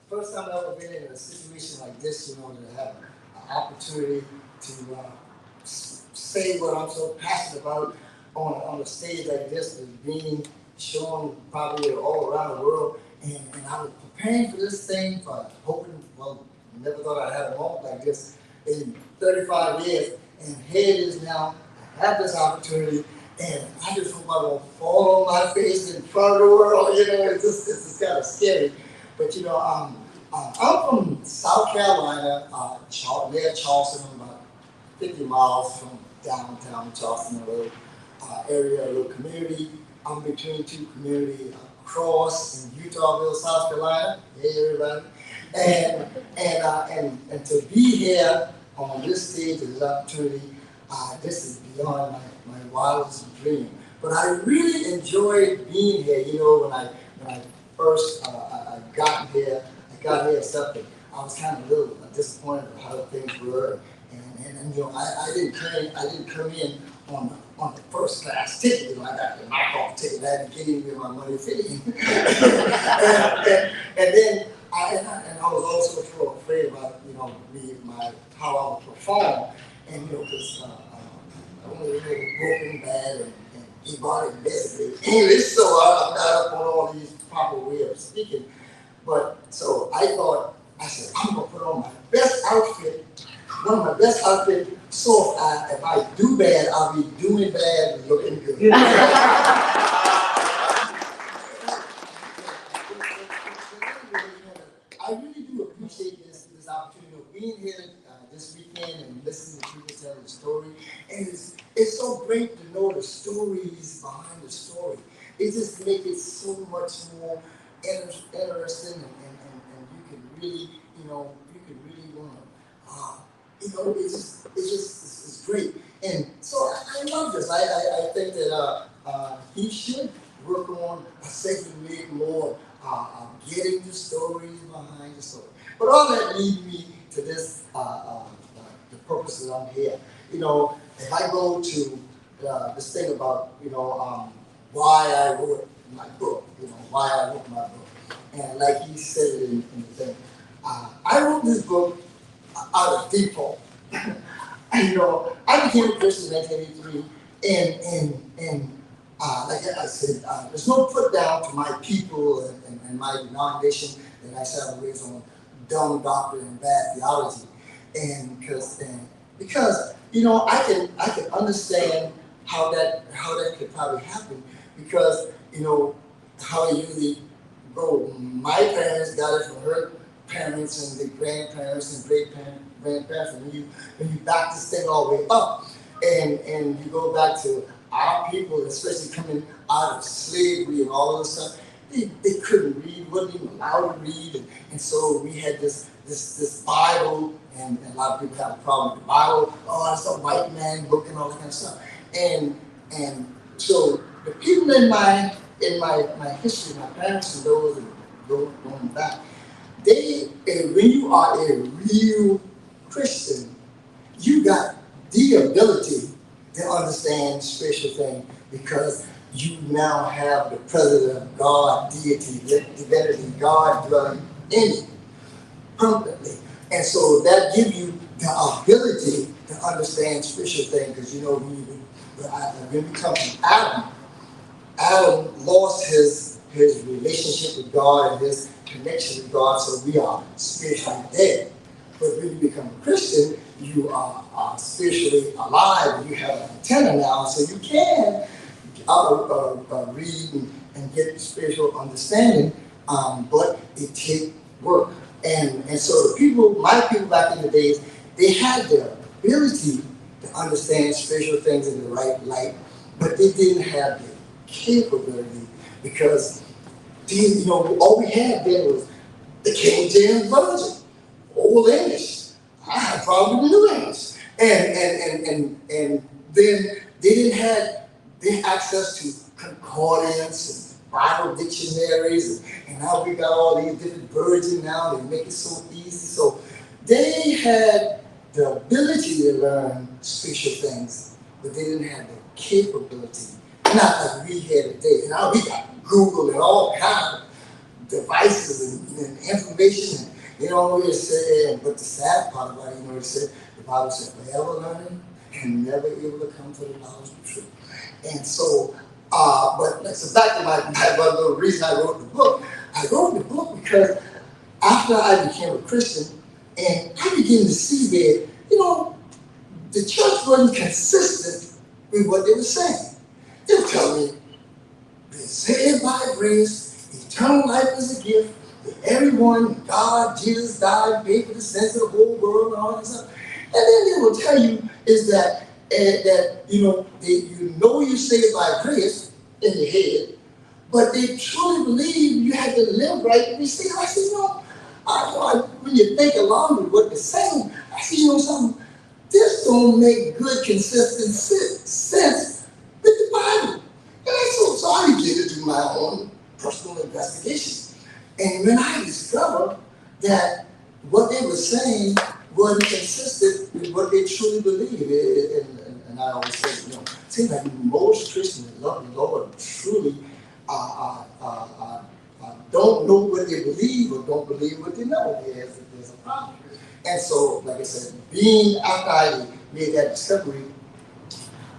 first time I've ever been in a situation like this, to have an opportunity to say what I'm so passionate about on a stage like this, is being shown probably all around the world. And I was preparing for this thing, for hoping, never thought I'd have a moment like this in 35 years. And here it is now. I have this opportunity, and I just hope I don't fall on my face in front of the world. It's just kind of scary. But I'm from South Carolina, near Charleston, about 50 miles from downtown Charleston, a little area, a little community. I'm between two communities. Cross in Utahville, South Carolina. Hey, everybody. And to be here on this stage and this opportunity, this is beyond my wildest dream. But I really enjoyed being here. You know, when I first I got here and stuff, but I was kind of a little disappointed with how things were, and you know, I didn't come in on the first class ticket. You know, I got the knockoff ticket. I had to get in with my money fitting. and then I was also afraid about, you know, how I would perform, and you know, because I was really broken bad and ebonic basically English, so I'm not up on all these proper way of speaking. But so I said, I'm gonna put on my best outfit, one of my best outfits, so if I do bad, I'll be doing bad and looking good. I really do appreciate this opportunity of being here this weekend and listening to people tell the story. And it's so great to know the stories behind the story. It just makes it so much more interesting, and you can really, you know, want to, it's great. And so I love this. I think that he should work on a second way more, getting the stories behind the story. But all that leads me to this, the purpose that I'm here. You know, if I go to this thing about, you know, why I wrote my book, you know, why I wrote my book. And like he said it in the thing, I wrote this book out of default. You know, I became a Christian in 1983, and like I said, there's no put down to my people and my denomination that I said I was on dumb doctrine and bad theology, and because you know, I can understand how that could probably happen, because you know how it usually go. My parents got it from her parents and the grandparents and great-grandparents, and when you back this thing all the way up, and you go back to our people, especially coming out of slavery and all of this stuff, they couldn't read, wasn't even allowed to read, and so we had this Bible, and a lot of people have a problem with the Bible. Oh, it's a white man book and all that kind of stuff, and so the people in my history, my parents and those going back, when you are a real Christian, you got the ability to understand spiritual things, because you now have the presence of God, deity, divinity, God dwelling in you permanently. And so that gives you the ability to understand spiritual things, because you know, when we come from Adam lost his relationship with God and his connection with God, so we are spiritually dead. But when you become a Christian, you are spiritually alive, and you have an antenna now, so you can read and get spiritual understanding, but it takes work. And so the people, my people back in the days, they had the ability to understand spiritual things in the right light, but they didn't have the capability, because you know, all we had then was the King James Version, Old English. I had a problem with New English, and then they didn't have access to concordance and Bible dictionaries, and now we got all these different versions now. They make it so easy. So they had the ability to learn spiritual things, but they didn't have the capability. Not like we had today. Now we got Google and all kinds of devices and information. And, you know, it said, but the sad part about it, you know, it said, the Bible said, forever learning and never able to come to the knowledge of the truth. And so, so back to my little reason I wrote the book. I wrote the book because after I became a Christian, and I began to see that, you know, the church wasn't consistent with what they were saying. They were telling me, we're saved by grace, eternal life is a gift, that everyone, God, Jesus died, paid for the sins of the whole world, and all that stuff. And then they will tell you is that you know you're saved by grace in your head, but they truly believe you had to live right to be saved. I said, when you think along with what they're saying, I said, something, this don't make good, consistent sense with the Bible. And so I began to do my own personal investigation. And when I discovered that what they were saying wasn't consistent with what they truly believe, and I always say, it seems like most Christians that love the Lord truly don't know what they believe or don't believe what they know. There's a problem. And so, like I said, after I made that discovery,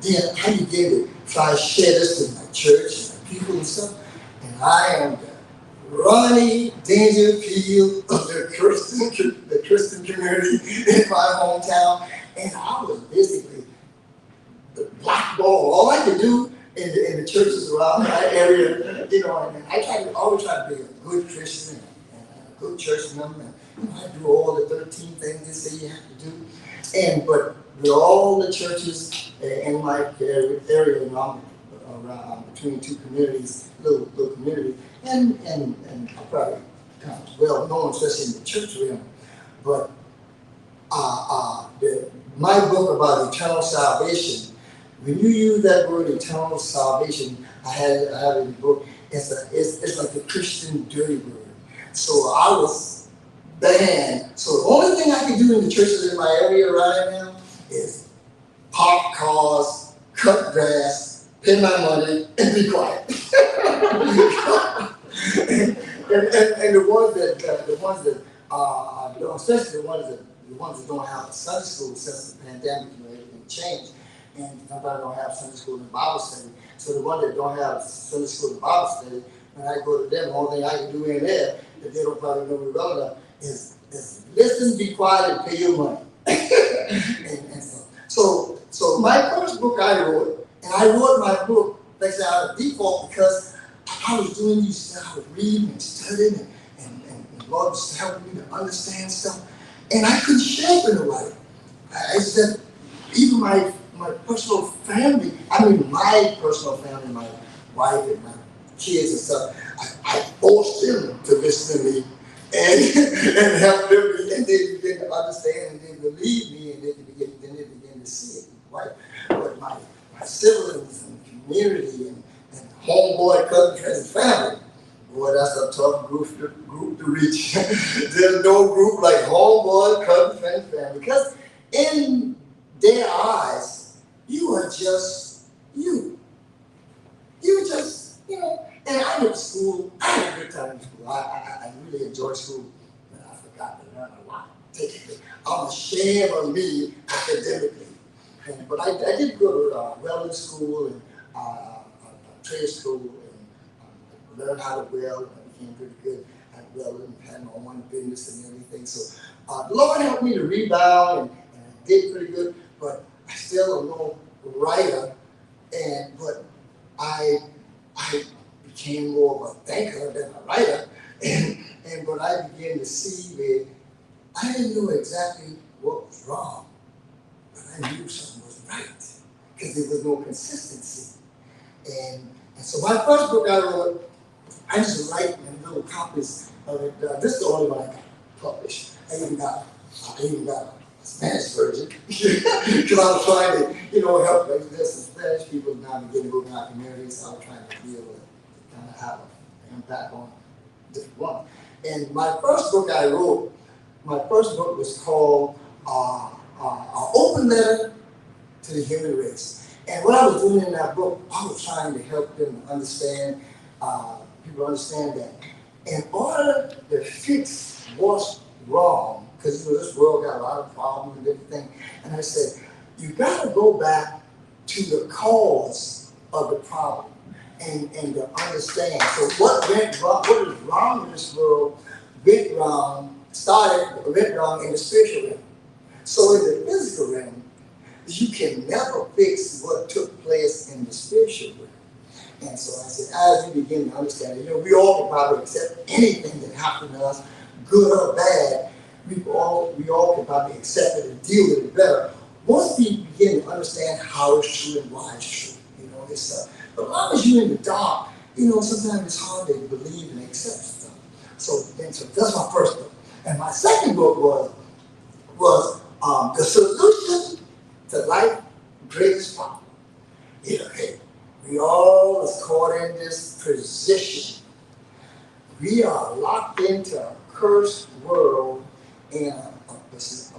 then I began to try to share this with my church and my people and stuff. And I am the Ronnie Dangerfield of the Christian community in my hometown. And I was basically the blackball. All I could do in the churches around my area, and I always try to be a good Christian and a good church member. And, I do all the 13 things they say you have to do. But with all the churches in my area around between two communities, little community, and probably kind of well known, especially in the church realm. But my book about eternal salvation, when you use that word eternal salvation, I have it in the book. It's like a Christian dirty word. So I was banned. So the only thing I can do in the churches in my area right now is park cars, cut grass, pay my money, and be quiet. and the ones that especially the ones that don't have a Sunday school since the pandemic, everything changed, and sometimes don't have Sunday school and Bible study. So the ones that don't have Sunday school and Bible study, when I go to them, the only thing I can do in there, that they don't probably know me well enough, is listen, be quiet, and pay your money. and so my first book I wrote, and I wrote my book, like I said, out of default, because I was doing these stuff, I was reading and studying, and Lord was helping me to understand stuff, and I couldn't share it with nobody. I said, even my personal family, my personal family, my wife and my kids and stuff, I forced them to listen to me and help them, and they begin to understand, and they believe me, and they begin to see it. Right? But my siblings and community and homeboy, cousin, friends, and family, boy, that's a tough group to reach. There's no group like homeboy, cousin, friends, family, because in their eyes, you are just you. You're just, and I went to school. I had a good time in school. I really enjoyed school, but I forgot to learn a lot. I'm ashamed of me academically. But I did go to welding school and trade school and learned how to weld. I became pretty good at welding, had my own business and everything. So the Lord helped me to rebound, and I did pretty good, but I still am no writer. But I became more of a thinker than a writer, but I began to see that I didn't know exactly what was wrong, but I knew something was right because there was no consistency. And so my first book I wrote, I used to write in little copies of it. This is the only one I got published. I even got a Spanish version because I was trying to, help there's some Spanish people now beginning to go in our communities. So I was trying to be able to kind of have an impact on different ones. And my first book I wrote, was called An Open Letter to the Human Race. And what I was doing in that book, I was trying to help them understand, people understand that in order to fix what's wrong, because this world got a lot of problems and everything, and I said, you got to go back to the cause of the problem and to understand. So what is wrong in this world went wrong in the spiritual realm. So in the physical realm, you can never fix what took place in the spiritual realm. And so I said, as you begin to understand it, we all can probably accept anything that happened to us, good or bad. We all can probably accept it and deal with it better once we begin to understand how it's true and why it's true. But as long as you're in the dark sometimes it's hard to believe and accept stuff. So that's my first book. And my second book was The Solution to Life's Greatest Problem. Hey, we all is caught in this position. We are locked into a cursed world in a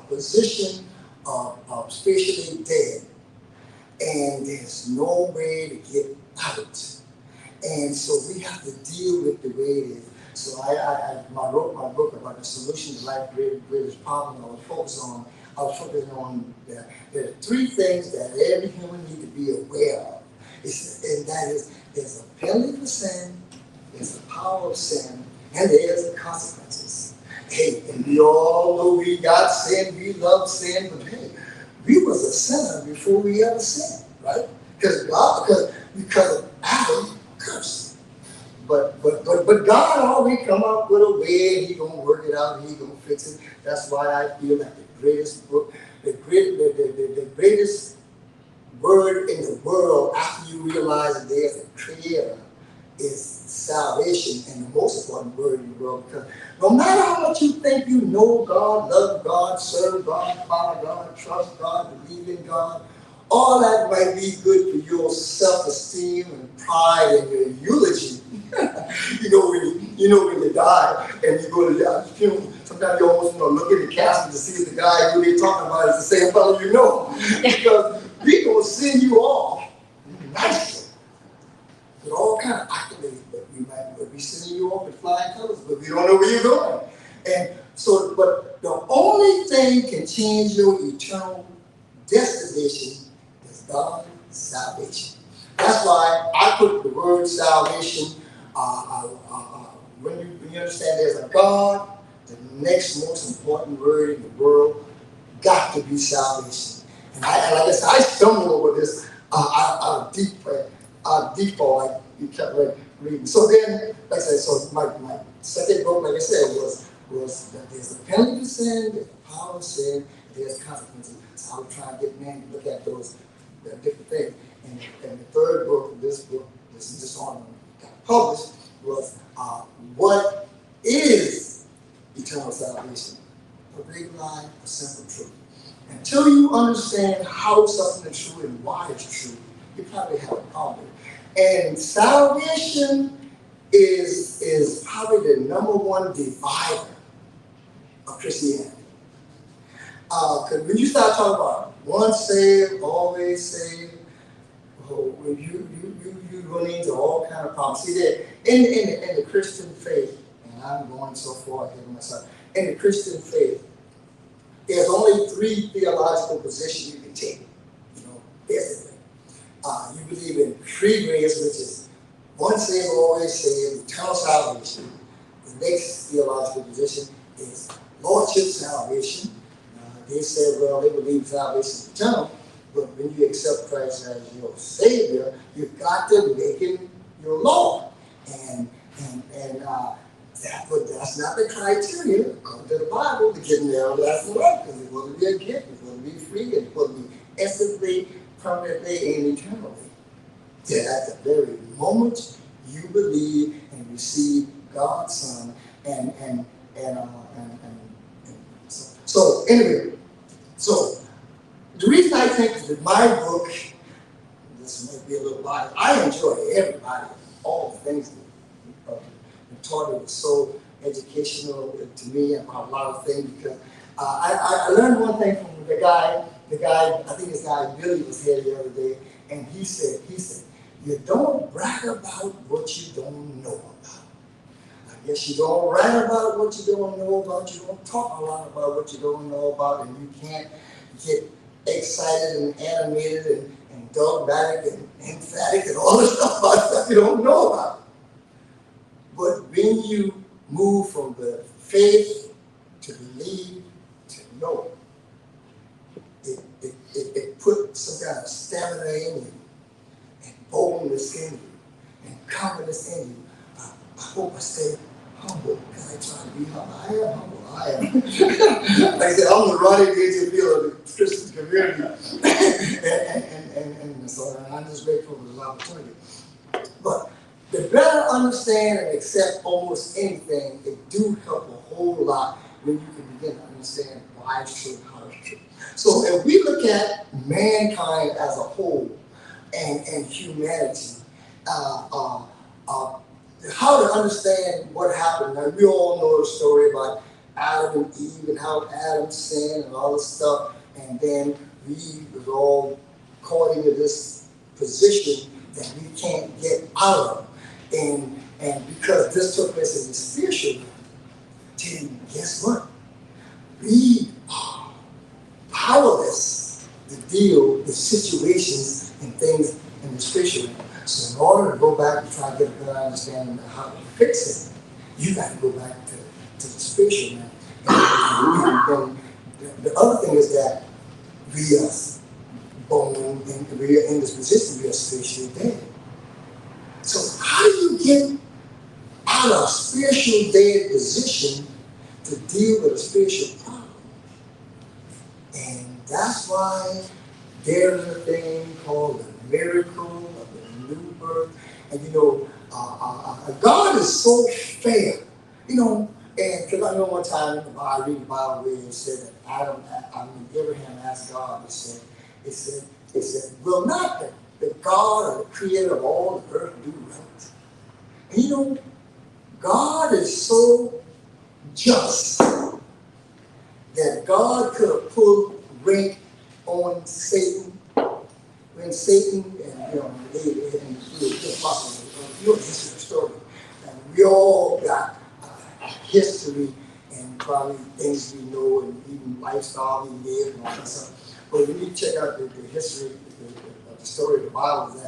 position of spiritually dead. And there's no way to get out. And so we have to deal with the way it is. So I wrote my book about the solution to life's greatest problem. I was focusing on there are three things that every human needs to be aware of. And that is, there's a penalty for sin, there's the power of sin, and there's the consequences. Hey, and we all know we got sin, we love sin, but hey, we was a sinner before we ever sinned, right? Because of Adam cursed. But God already come up with a way, He gonna work it out, He gonna fix it. That's why I feel that the greatest book, the greatest word in the world after you realize that there's a creator is salvation, and the most important word in the world, because no matter how much you think you know God, love God, serve God, follow God, trust God, believe in God, all that might be good for your self-esteem and pride and your eulogy. When you die and you go to the funeral, sometimes you almost want to look at the casket to see if the guy who they're talking about is the same fellow you know. Because we gonna send you off nicely with all kind of accolades, but we might be sending you off with flying colors, but we don't know where you're going. And so, but the only thing can change your eternal destination is God's salvation. That's why I put the word salvation. When you understand there's a God, the next most important word in the world got to be salvation. And like I said, I stumbled over this default, like you kept reading. So then, like I said, so my second book, like I said, was that there's a penalty for sin, there's the power of sin, there's consequences. So I was trying to get men to look at those different things. And the third book, this on got published, was what is eternal salvation? A big lie, a simple truth. Until you understand how something is true and why it's true, you probably have a problem with it. And salvation is probably the number one divider of Christianity. Because when you start talking about once saved, always saved, you run into all kind of problems. See that in the Christian faith, and I'm going so far ahead of myself. In the Christian faith, there's only three theological positions you can take. Basically, you believe in free grace, which is once saved, always saved, eternal salvation. The next theological position is lordship salvation. They said, well, they believe salvation is eternal. But when you accept Christ as your Savior, you've got to make Him your Lord. And that's not the criteria, according to the Bible, to get in the everlasting life, because it's going to be a gift, it's going to be free, it's going to be instantly, permanently, and eternally. Yeah, at the very moment you believe and receive God's Son, so anyway, so the reason I think that my book, this might be a little biased, I enjoy everybody, all the things that taught. It was so educational to me about a lot of things, because I learned one thing from the guy, I think this guy Billy was here the other day, and he said, you don't brag about what you don't know about. I guess you don't write about what you don't know about, you don't talk a lot about what you don't know about, and you can't get excited and animated and dogmatic and emphatic and all this stuff about stuff you don't know about. But when you move from the faith to believe to know, it puts some kind of stamina in you, and boldness in you, and confidence in you. I hope I stay humble, because I try to be humble. I am humble. I am. Like I said, I'm the Rodney Dangerfield of the Christian community. and so I'm just grateful for this opportunity. But the better understand and accept almost anything, it do help a whole lot when you can begin to understand why it's true and how it's true. So if we look at mankind as a whole and humanity, how to understand what happened. Now, we all know the story about Adam and Eve and how Adam sinned and all this stuff, and then Eve was all caught into this position that we can't get out of. And because this took place in the spiritual realm, then guess what? We are powerless to deal with situations and things in the spiritual realm. So in order to go back and try to get a better understanding of how to fix it, you got to go back to the spiritual realm. And the other thing is that we are born and we are in this position, we are spiritually dead. So how do you get out of a spiritual dead position to deal with a spiritual problem? And that's why there's a thing called the miracle of the new birth. And you know, God is so fair. You know, and because I know one time in the Bible, I read the Bible where it said that Abraham asked God, it said, will not the God or the creator of all the earth do right? And you know, God is so just that God could have pulled rank on Satan when Satan and you know the apostle, you know the history of the story, and we all got history and probably things we know and even lifestyle we live and all that stuff. But when you check out the history of the story of the Bible, is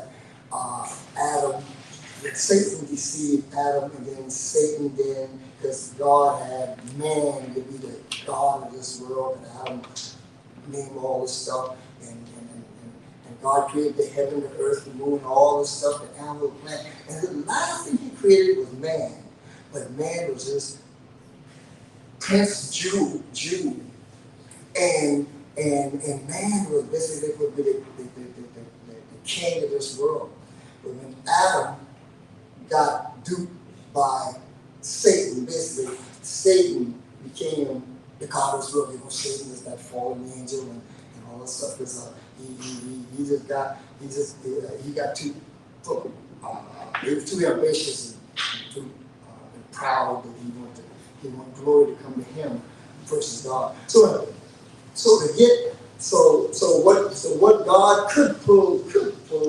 that Satan deceived Adam, and then Satan then, because God had man to be the God of this world, and Adam named all this stuff, and God created the heaven, the earth, the moon, all this stuff, the animal, the plant, and the last thing he created was man. But man was this Prince Jew, and man was basically would be the king of this world. But when Adam got duped by Satan, basically Satan became the God of this world. You know, Satan is that fallen angel and all that stuff. Because he got too he was too ambitious and too proud that he wanted glory to come to him versus God. So what God could pull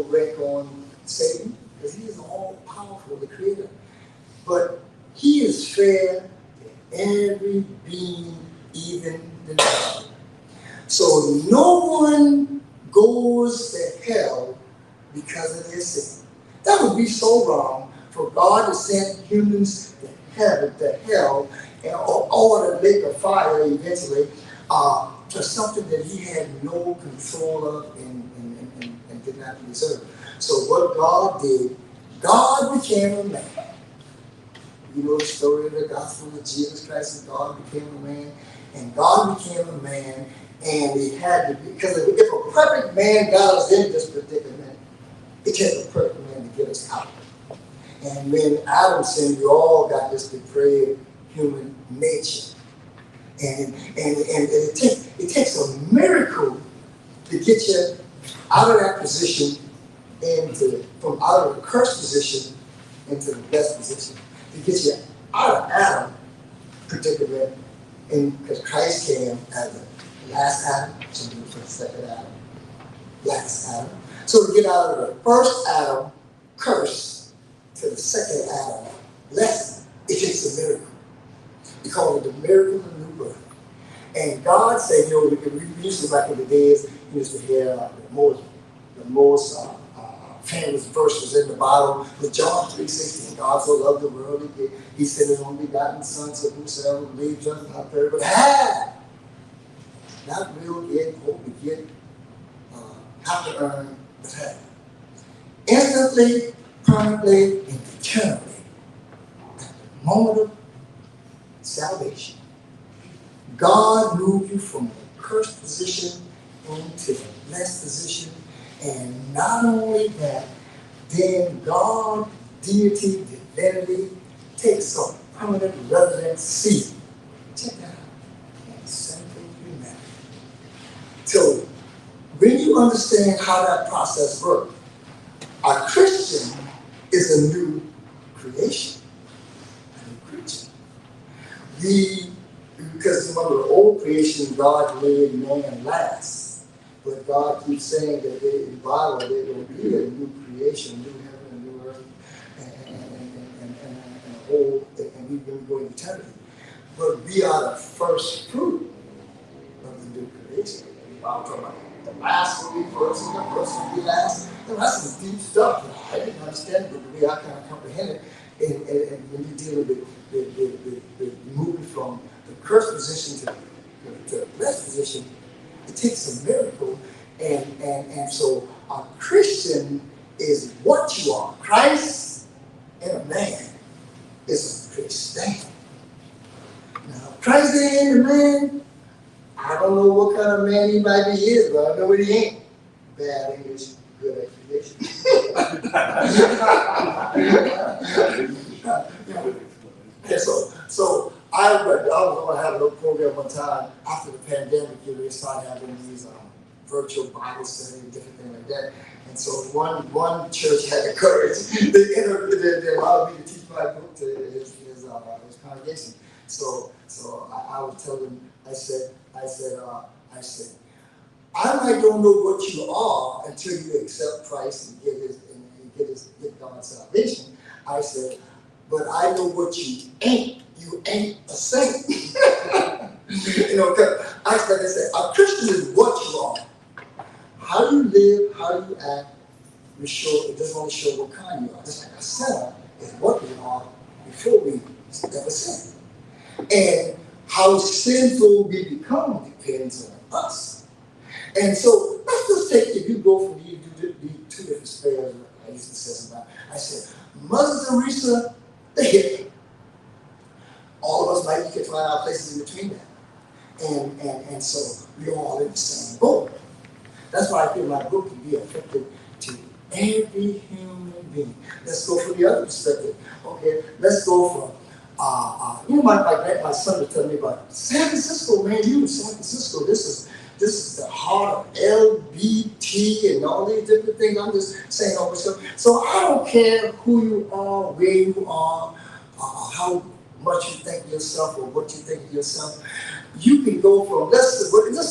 rank on Satan, because he is all powerful, the creator. But he is fair to every being, even the devil. So no one goes to hell because of their sin. That would be so wrong for God to send humans to hell in order to make a fire eventually for something that he had no control of and did not deserve. So what God did, God became a man. You know the story of the gospel of Jesus Christ, and God became a man, and God became a man, and he had to be, because if a perfect man got us in this predicament, it takes a perfect man to get us out. And when Adam sinned, we all got this depraved human nature. And it takes a miracle to get you out of that position from out of the cursed position into the blessed position. To get you out of Adam predicament, because Christ came as the last Adam, so he was the second Adam, last Adam. So to get out of the first Adam curse to the second Adam blessing, it takes a miracle. We call it the miracle of the new birth. And God said, you know, we used to back in the days, we used to hear the most famous verse was in the Bible, with John 3:16. God so loved the world, he sent his only begotten Son, so whosoever believes does not perish, but not will get, hope to get, have to earn, but have. Instantly, permanently, and eternally, at the moment of salvation, God moved you from the cursed position into the blessed position. And not only that, then God deity, divinity, takes on permanent residency. Check that out. And sinful humanity. So, when you understand how that process works, a Christian is a new creation, a new creature. Because remember, the old creation, God made man last. But God keeps saying that in the Bible, there will be a new creation, a new heaven, a new earth, and a whole, and we're going to go into eternity. But we are the first fruit of the new creation. I'm talking about the last will be first, and the first will be last. And that's some deep stuff. I didn't understand it, but the way I kind of comprehend it. And when you're dealing with moving from the cursed position to the blessed position, it takes a miracle. And so a Christian is what you are. Christ and a man is a Christian. Now, Christ and a man, I don't know what kind of man he might be is, but I know what he ain't. Bad English, good explanation. And so I was going to have a little program one time after the pandemic. They started having these virtual Bible study and different things like that. And so one church had the courage. They allowed me to teach my book to his congregation. So I would tell them, I said, I might don't know what you are until you accept Christ and get God's salvation. I said, but I know what you ain't. You ain't a saint. You know, I said, a Christian is what you are. How you live, how you act, it doesn't only show what kind you are. Just like a sinner is what we are before we ever sin. And how sinful we become depends on us. And so let's just take, if you go from these two different spells, I used to say something. I said, Mother Teresa, the hippie. All of us might can find our places in between that. And so we're all in the same boat. That's why I feel my book can be effective to every human being. Let's go from the other perspective. Okay, let's go from my son was telling me about San Francisco, man. You in San Francisco, this is the heart of LBT and all these different things. I'm just saying all this stuff. So I don't care who you are, where you are, how much you think of yourself or what you think of yourself. You can go from, let's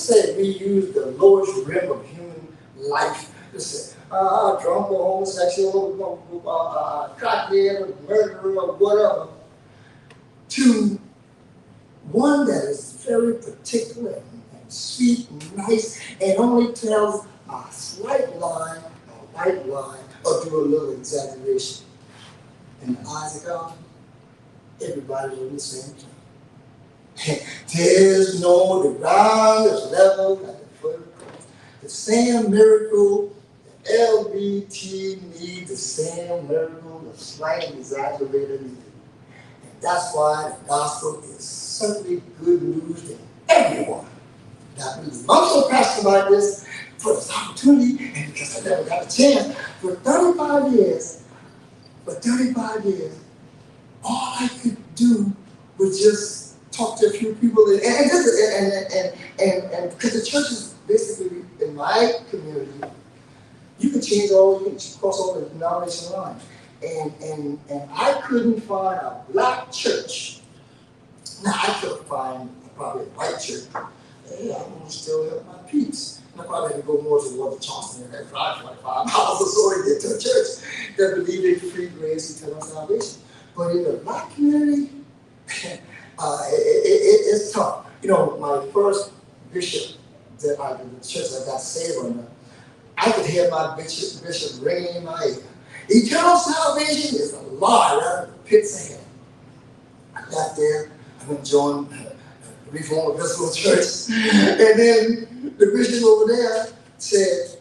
say we use the lowest rim of human life. Let's say, drunk or homosexual, crackhead or murderer or whatever, to one that is very particular and sweet and nice and only tells a slight lie, a white lie, or do a little exaggeration. In the eyes of God, everybody's on the same plane. There's no, the ground is level at the foot of the cross. The same miracle, the LBT need the same miracle, the slight exaggerated need. And that's why the gospel is certainly good news to everyone. That means I'm so passionate about this for this opportunity, and because I never got a chance. For 35 years, all I could do was just talk to a few people, and because the church is basically in my community, you can change you can cross all the denomination lines, and I couldn't find a black church. Now I could find probably a white church. Hey, I'm gonna still have my peace. I probably had to go more towards Charleston and that 25 miles or so to get to a church that believed in free grace, eternal salvation. But in the black community, it's tough. You know, my first bishop the church I got saved under, I could hear my bishop ringing in my ear. Eternal salvation is a lie out of the pits of hell. I got there, I went to join the Reformed Episcopal Church, and then the bishop over there said,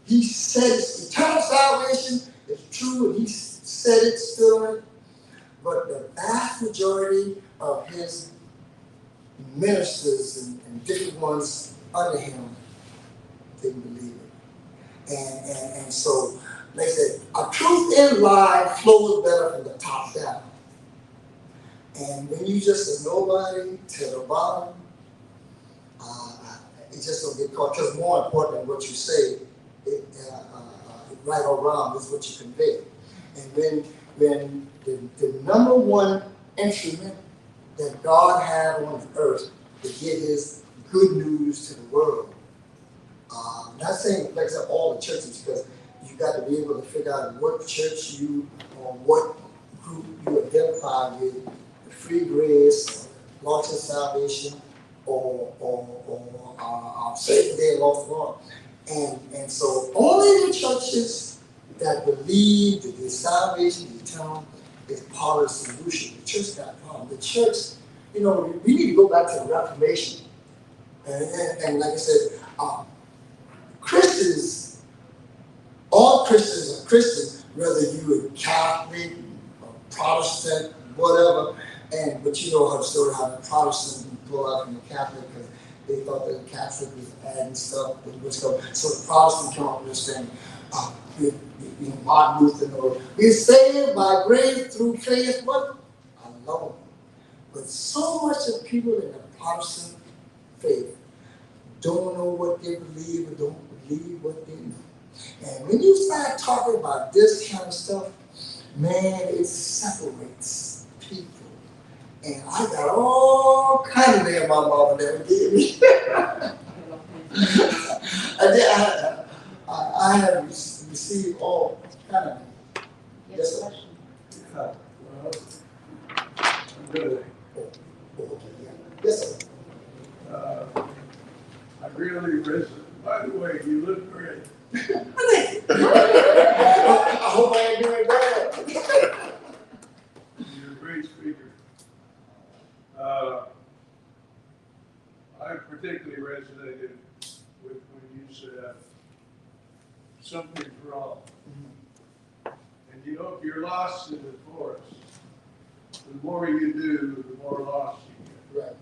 he said eternal salvation is true, and he said it, stood on it, but the vast majority of his ministers and different ones under him didn't believe it. And so They said, a truth in life flows better from the top down. And when you just a nobody to the bottom, it just don't get caught. Because more important than what you say, right or wrong, is what you convey. And when the number one instrument that God had on earth to get his good news to the world, not saying it affects all the churches, because you got to be able to figure out what church you or what group you identify with, the Free Grace, Launch of Salvation, or Saving Day and Lost Law. And so only the churches that believe that the salvation is eternal is part of the solution. The church got a problem. The church, we need to go back to the Reformation. And like I said, Christians, all Christians are Christians, whether you're Catholic, or Protestant, whatever. But you know how the story, how the Protestants pull out from the Catholic because they thought that the Catholic was adding stuff. So the Protestant came up with this thing. Martin Luther knows. We're saved by grace through faith, what? Alone. But so much of people in the Protestant faith don't know what they believe or don't believe what they know. And when you start talking about this kind of stuff, man, it separates people. And I got all kinds of things my mama never gave me. I have received all kind of things. Yes, sir. Well, I'm good. Yes, sir. I really resonate. By the way, you look great. I hope I ain't doing bad. You're a great speaker. I particularly resonated with when you said something's wrong. And if you're lost in the forest, the more you do, the more lost you get. Right.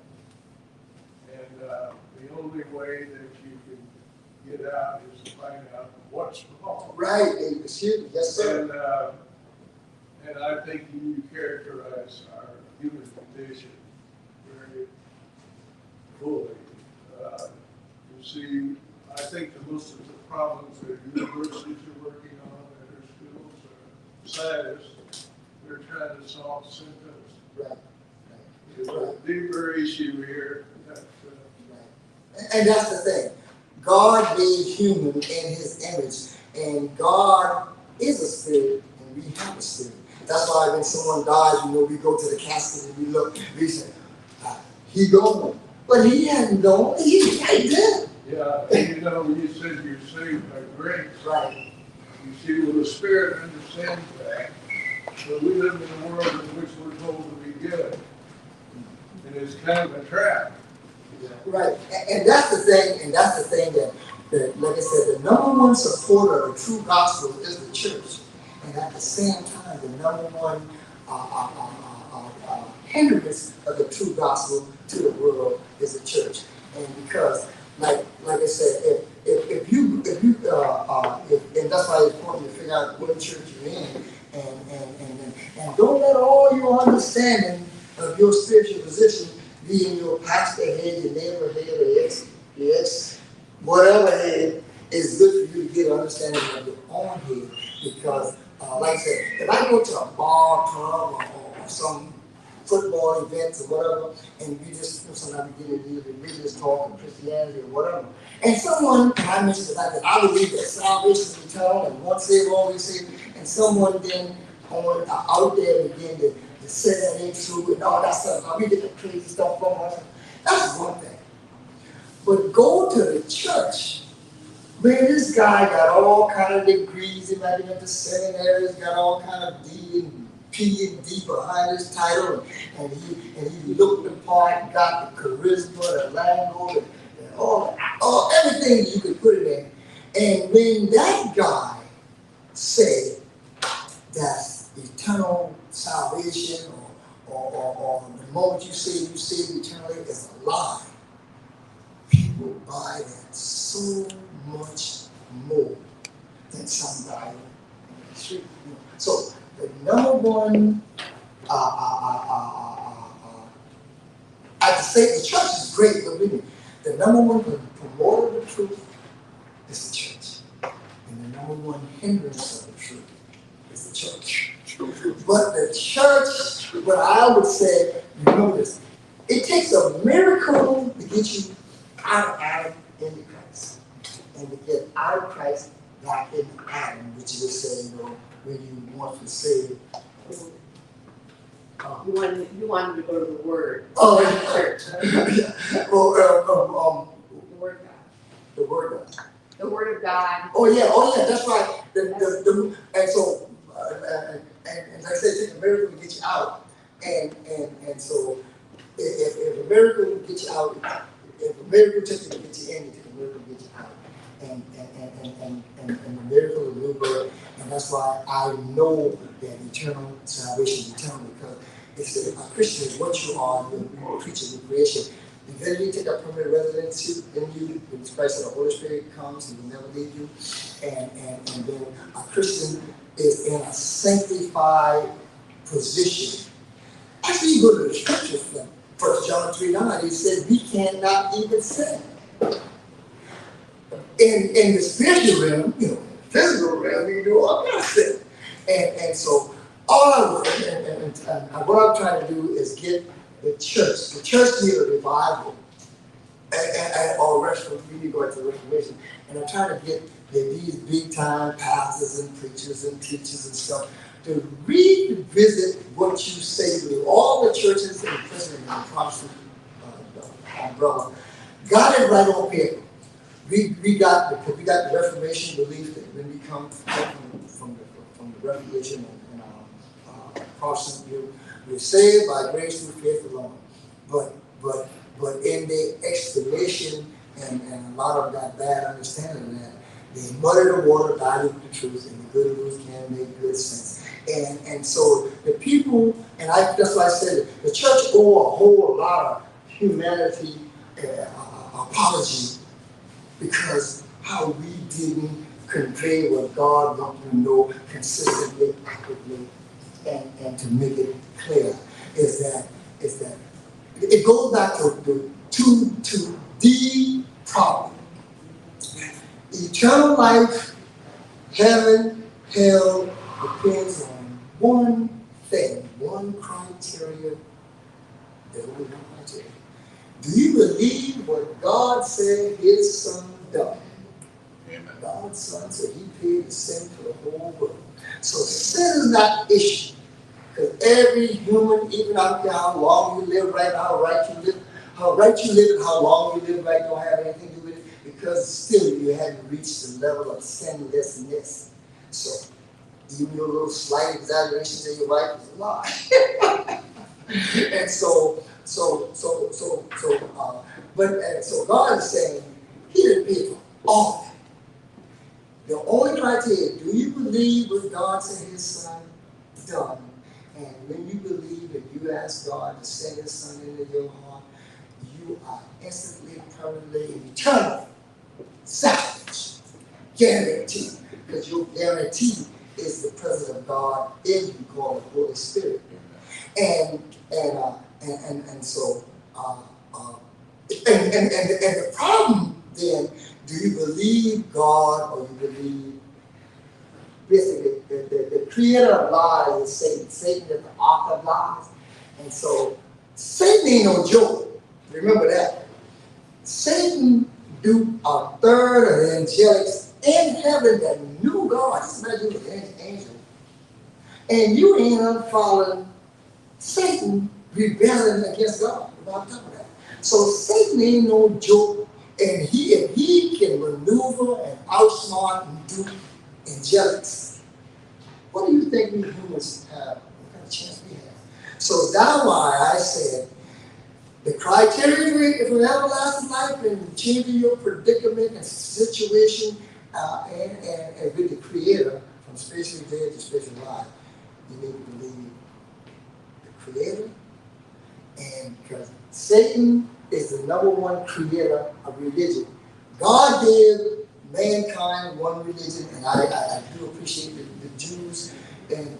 And the only way that you can get out is to find out what's wrong. Right. Excuse me. Yes, sir. And I think you characterize our human condition very fully. You see, I think that most of the problems that universities are working on and their schools are scientists. They're trying to solve symptoms. Right. There's a deeper issue here. And that's the thing. God made human in his image, and God is a spirit, and we have a spirit. That's why when someone dies, we go to the casket and we look, we say, he gone. But he hadn't gone, he's right there. Yeah, you said you're saved by grace. Right. You see, well, the Spirit understands that. But we live in a world in which we're told to be good. And it's kind of a trap. Right. And that's the thing, that, like I said, the number one supporter of the true gospel is the church. And at the same time, the number one hindrance of the true gospel to the world is the church. And because, like I said, if you and that's why it's important to figure out what church you're in, and don't let all your understanding of your spiritual position be in your pastor head, your neighbor head, or ex, whatever head is good for you to get an understanding of your own head. Because, like I said, if I go to a bar, club, or some football events or whatever, and we just sometimes we get into religious talk and Christianity or whatever, and someone, and I mentioned the fact that I believe that salvation is eternal and once saved, always saved, and someone then out there begin to say that ain't true and all that stuff. Now we get the crazy stuff from us. That's one thing. But go to the church. Man, this guy got all kind of degrees. He might have been to seminaries, got all kind of D and P and D behind his title, and he looked the part, got the charisma, the language, and all everything you could put it in. And when that guy said that eternal salvation or the moment you save eternally is a lie, people buy that so much more than somebody street. You know. So the number one, I can say the church is great, but really, the number one promoter of the truth is the church. And the number one hindrance of the truth is the church. But the church, what I would say, remember this, it takes a miracle to get you out of Adam into Christ. And to get out of Christ back into Adam, which you would say, you know, when you want to say, You wanted to go to the Word. oh, Church. well, The Word of God. the word of God. The Word of God. Oh yeah, that's right. And so, and like I said, it takes a miracle to get you out. And so, if a miracle will get you out, if a miracle takes you to get you in, it takes a miracle to get you out. And the miracle of the new birth, and that's why I know that eternal salvation is eternal, because it's a Christian is what you are, you're a creature of creation. And then you take a permanent residency in you, when Christ and the Holy Spirit comes, He will never leave you. And then a Christian is in a sanctified position. After you go to the scriptures, 1 John 3:9, he said, we cannot even sin. In the spiritual realm, you know, physical realm, you do all kinds of sin. And so, all of it, and what I'm trying to do is get the church needs a revival, or we need to go into Reformation, and I'm trying to get these big time pastors and preachers and teachers and stuff to revisit what you say to all the churches and Christian and Protestant umbrella got it right on paper. We got the Reformation belief that when we come from the Reformation and Protestant view, we're saved by grace through faith alone. But in the explanation, and a lot of that bad understanding of that, they muddy the water, dilute the truth, and the good news can make good sense. And so the people, and that's why I said the church owe a whole lot of humanity apology, because how we didn't convey what God wanted to know consistently, accurately, and to make it clear is that it goes back to the problem. Eternal life, heaven, hell, depends on one thing, one criteria. There's only one criteria. Do you believe what God said His Son done? Amen. God's Son said He paid the sin for the whole world. So sin is not the issue. Because every human, even out there, how long you live right, how right you live, and how long you live right don't have anything to do with it, because still you haven't reached the level of sinlessness. So even your little slight exaggerations of your wife is a lie. And so God is saying He didn't pay for all of that. The only criteria, do you believe what God said His Son done? And when you believe and you ask God to send His Son into your heart, you are instantly, permanently, and eternally salvaged. Guaranteed. Because your guarantee is the presence of God in you, called the Holy Spirit. And the problem then, do you believe God or you believe basically the creator of lies is Satan. Satan is the author of lies. And so Satan ain't no joke. Remember that. Satan duped a third of the angelics in heaven that knew God. Just imagine you was an angel. And you ain't unfollowing Satan rebelling against God. On top of that. So Satan ain't no joke. And if he can maneuver and outsmart and dupe angelics, what do you think we humans have? What kind of chance we have? So that's why I said the criteria for everlasting life and changing your predicament and situation and with the Creator, from spiritually dead to spiritually alive, you need to believe the Creator. And because Satan is the number one creator of religion. God gave mankind one religion, and I do appreciate the Jews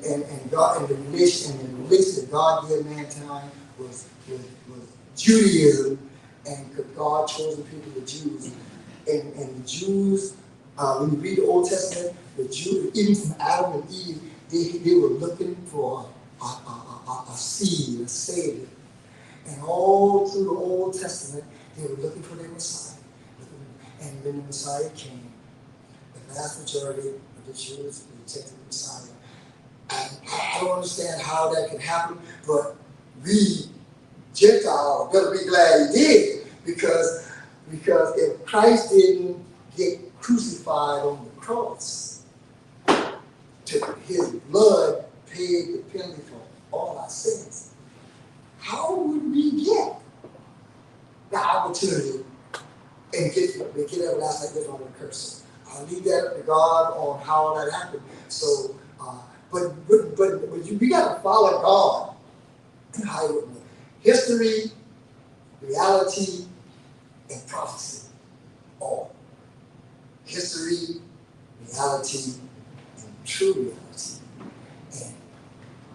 and God and the relation that God gave mankind was Judaism, and God chosen people, the Jews, and the Jews. When you read the Old Testament, the Jews, even from Adam and Eve, they were looking for a seed, a savior, and all through the Old Testament, they were looking for their Messiah. And when the Messiah came, the vast majority of the Jews rejected the Messiah. And I don't understand how that could happen, but we Gentiles better be glad he did, because if Christ didn't get crucified on the cross, his blood paid the penalty for all our sins, how would we get the opportunity and get everlasting life on the curse? I'll leave that up to God on how that happened. So, but we got to follow God and how it would. History, reality, and prophecy. All. History, reality, and true reality. And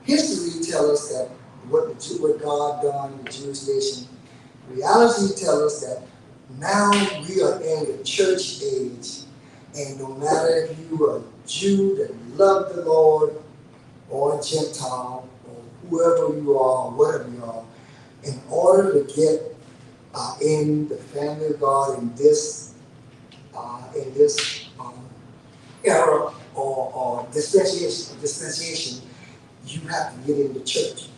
history tells us that what God done in the Jewish nation. Reality tells us that now we are in the church age, and no matter if you are a Jew that love the Lord, or a Gentile, or whoever you are, or whatever you are, in order to get in the family of God in this era or dispensation, you have to get in the church.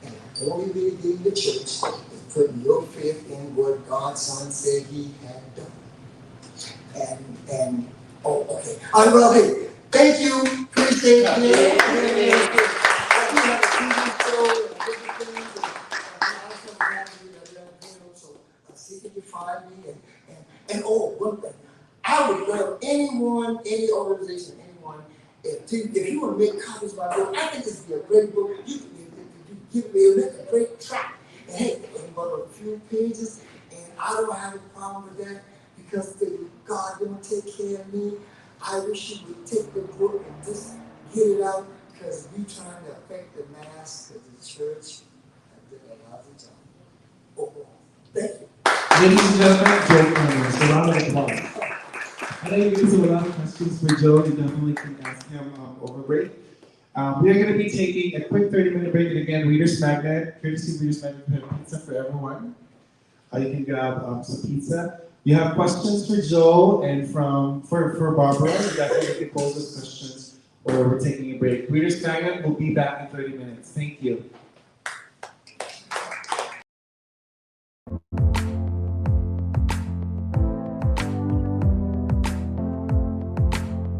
And the only way to get in the church is putting your faith in what God's Son said he had done. And okay. Well, hey, thank you. Appreciate it. Find me and one thing, I would love anyone, any organization, anyone, if you want to make copies of my book, I think this would be a great book. You give me a great track, and hey, but a few pages, and I don't have a problem with that, because God gonna take care of me. I wish you would take the book and just get it out, because we trying to affect the mass, because the church did a lot of job. Overall, thank you. Ladies and gentlemen, Joe Connors, a round of applause. I know you guys have a lot of questions for Joe. You definitely can ask him over break. We are going to be taking a quick 30-minute break, and again, Reader's Magnet, courtesy of Reader's Magnet, we have pizza for everyone. You can grab some pizza. You have questions for Joe and for Barbara. You definitely can pose those questions, or we're taking a break. Reader's Magnet will be back in 30 minutes. Thank you.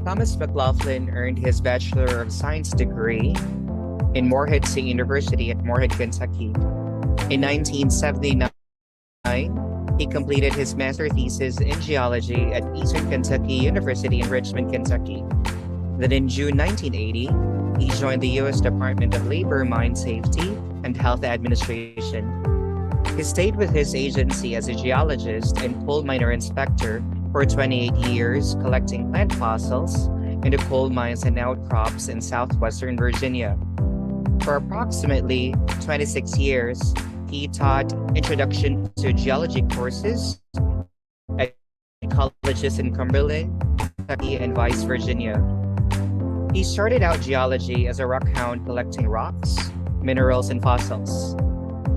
Thomas McLaughlin earned his Bachelor of Science degree in Morehead State University at Morehead, Kentucky. In 1979, he completed his master thesis in geology at Eastern Kentucky University in Richmond, Kentucky. Then in June 1980, he joined the U.S. Department of Labor Mine Safety and Health Administration. He stayed with his agency as a geologist and coal miner inspector for 28 years, collecting plant fossils in the coal mines and outcrops in southwestern Virginia. For approximately 26 years, he taught introduction to geology courses at colleges in Cumberland, Kentucky, and Vice Virginia. He started out geology as a rock hound collecting rocks, minerals, and fossils.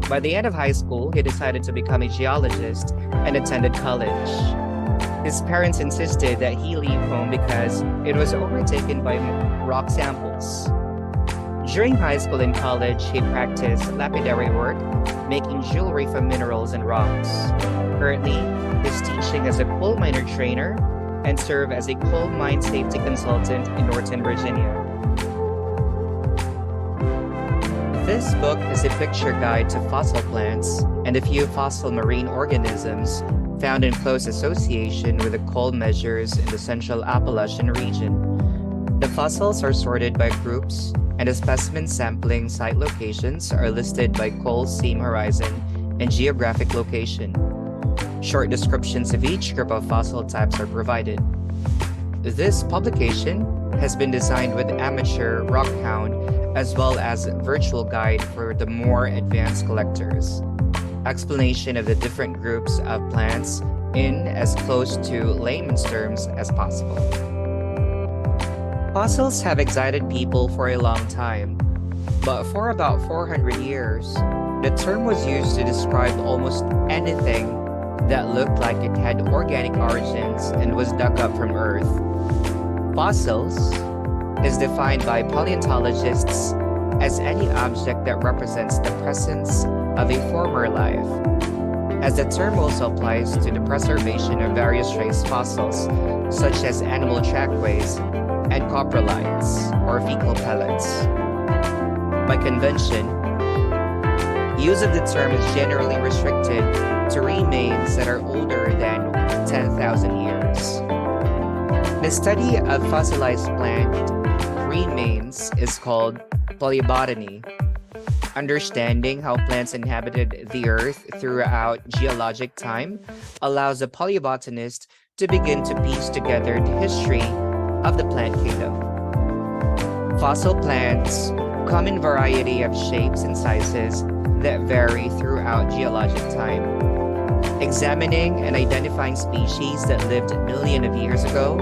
By the end of high school, he decided to become a geologist and attended college. His parents insisted that he leave home because it was overtaken by rock samples. During high school and college, he practiced lapidary work, making jewelry from minerals and rocks. Currently, he's teaching as a coal miner trainer and serve as a coal mine safety consultant in Northern Virginia. This book is a picture guide to fossil plants and a few fossil marine organisms found in close association with the coal measures in the Central Appalachian region. The fossils are sorted by groups, and the specimen sampling site locations are listed by coal seam horizon and geographic location. Short descriptions of each group of fossil types are provided. This publication has been designed with amateur rockhound as well as virtual guide for the more advanced collectors. Explanation of the different groups of plants in as close to layman's terms as possible. Fossils have excited people for a long time, but for about 400 years, the term was used to describe almost anything that looked like it had organic origins and was dug up from Earth. Fossils is defined by paleontologists as any object that represents the presence of a former life, as the term also applies to the preservation of various trace fossils, such as animal trackways and coprolites or fecal pellets. By convention, use of the term is generally restricted to remains that are older than 10,000 years. The study of fossilized plant remains is called paleobotany. Understanding how plants inhabited the Earth throughout geologic time allows a paleobotanist to begin to piece together the history of the plant kingdom. Fossil plants come in a variety of shapes and sizes that vary throughout geologic time. Examining and identifying species that lived millions of years ago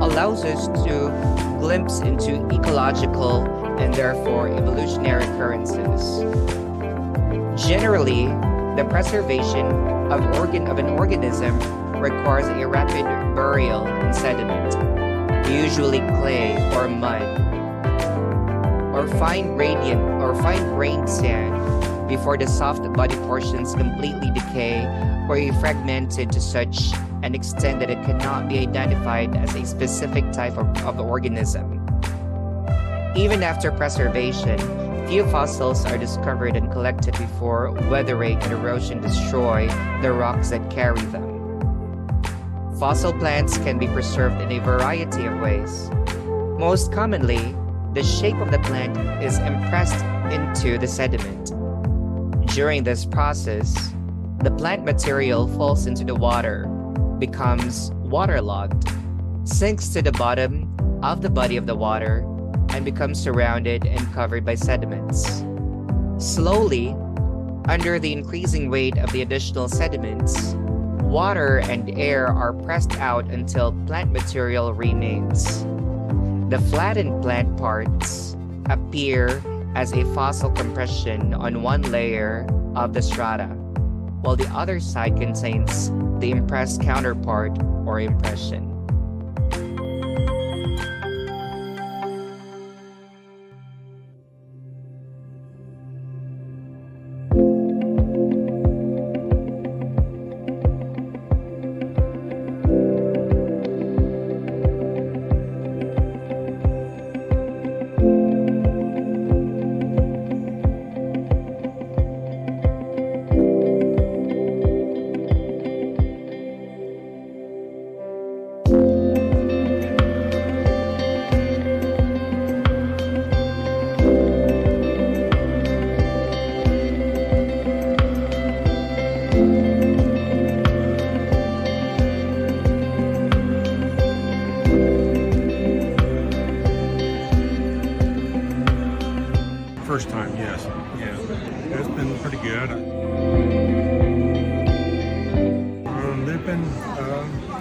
allows us to glimpse into ecological and therefore evolutionary occurrences. Generally, the preservation of an organism requires a rapid burial in sediment, usually clay or mud, or fine-grained sand, before the soft body portions completely decay or are fragmented to such an extent that it cannot be identified as a specific type of organism. Even after preservation, few fossils are discovered and collected before weathering and erosion destroy the rocks that carry them. Fossil plants can be preserved in a variety of ways. Most commonly, the shape of the plant is impressed into the sediment. During this process, the plant material falls into the water, becomes waterlogged, sinks to the bottom of the body of the water, and becomes surrounded and covered by sediments. Slowly, under the increasing weight of the additional sediments, water and air are pressed out until plant material remains. The flattened plant parts appear as a fossil compression on one layer of the strata, while the other side contains the impressed counterpart or impression. First time, yes. Yeah. It's been pretty good. There've been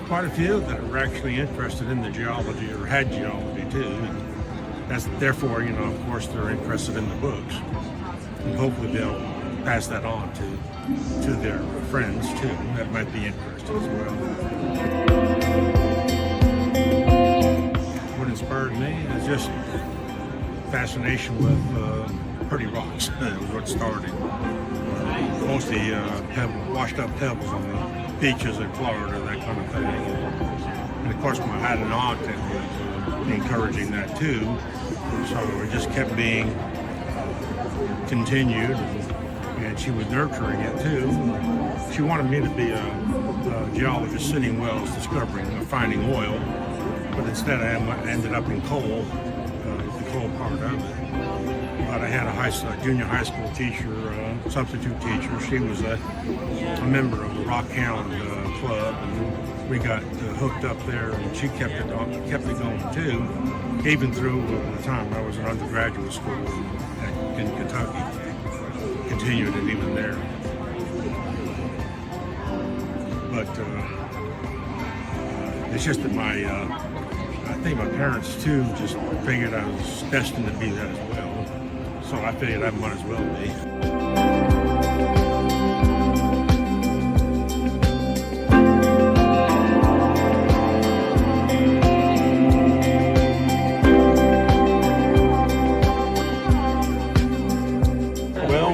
quite a few that are actually interested in the geology or had geology too. And that's therefore, of course, they're interested in the books. And hopefully they'll pass that on to their friends too that might be interested as well. What inspired me is just fascination with pretty rocks. It was what started. Mostly washed up pebbles on the beaches in Florida, that kind of thing. And of course, I had an aunt that was encouraging that too. So it just kept being continued, and she was nurturing it too. She wanted me to be a geologist sitting wells, discovering, finding oil, but instead I ended up in coal. The coal part of it. But I had a junior high school teacher, substitute teacher. She was a member of the Rock Hound Club, and we got hooked up there, and she kept it going too, even through the time I was in undergraduate school in Kentucky. Continued it even there. But it's just that I think my parents too just figured I was destined to be that as well. So I figured I might as well be.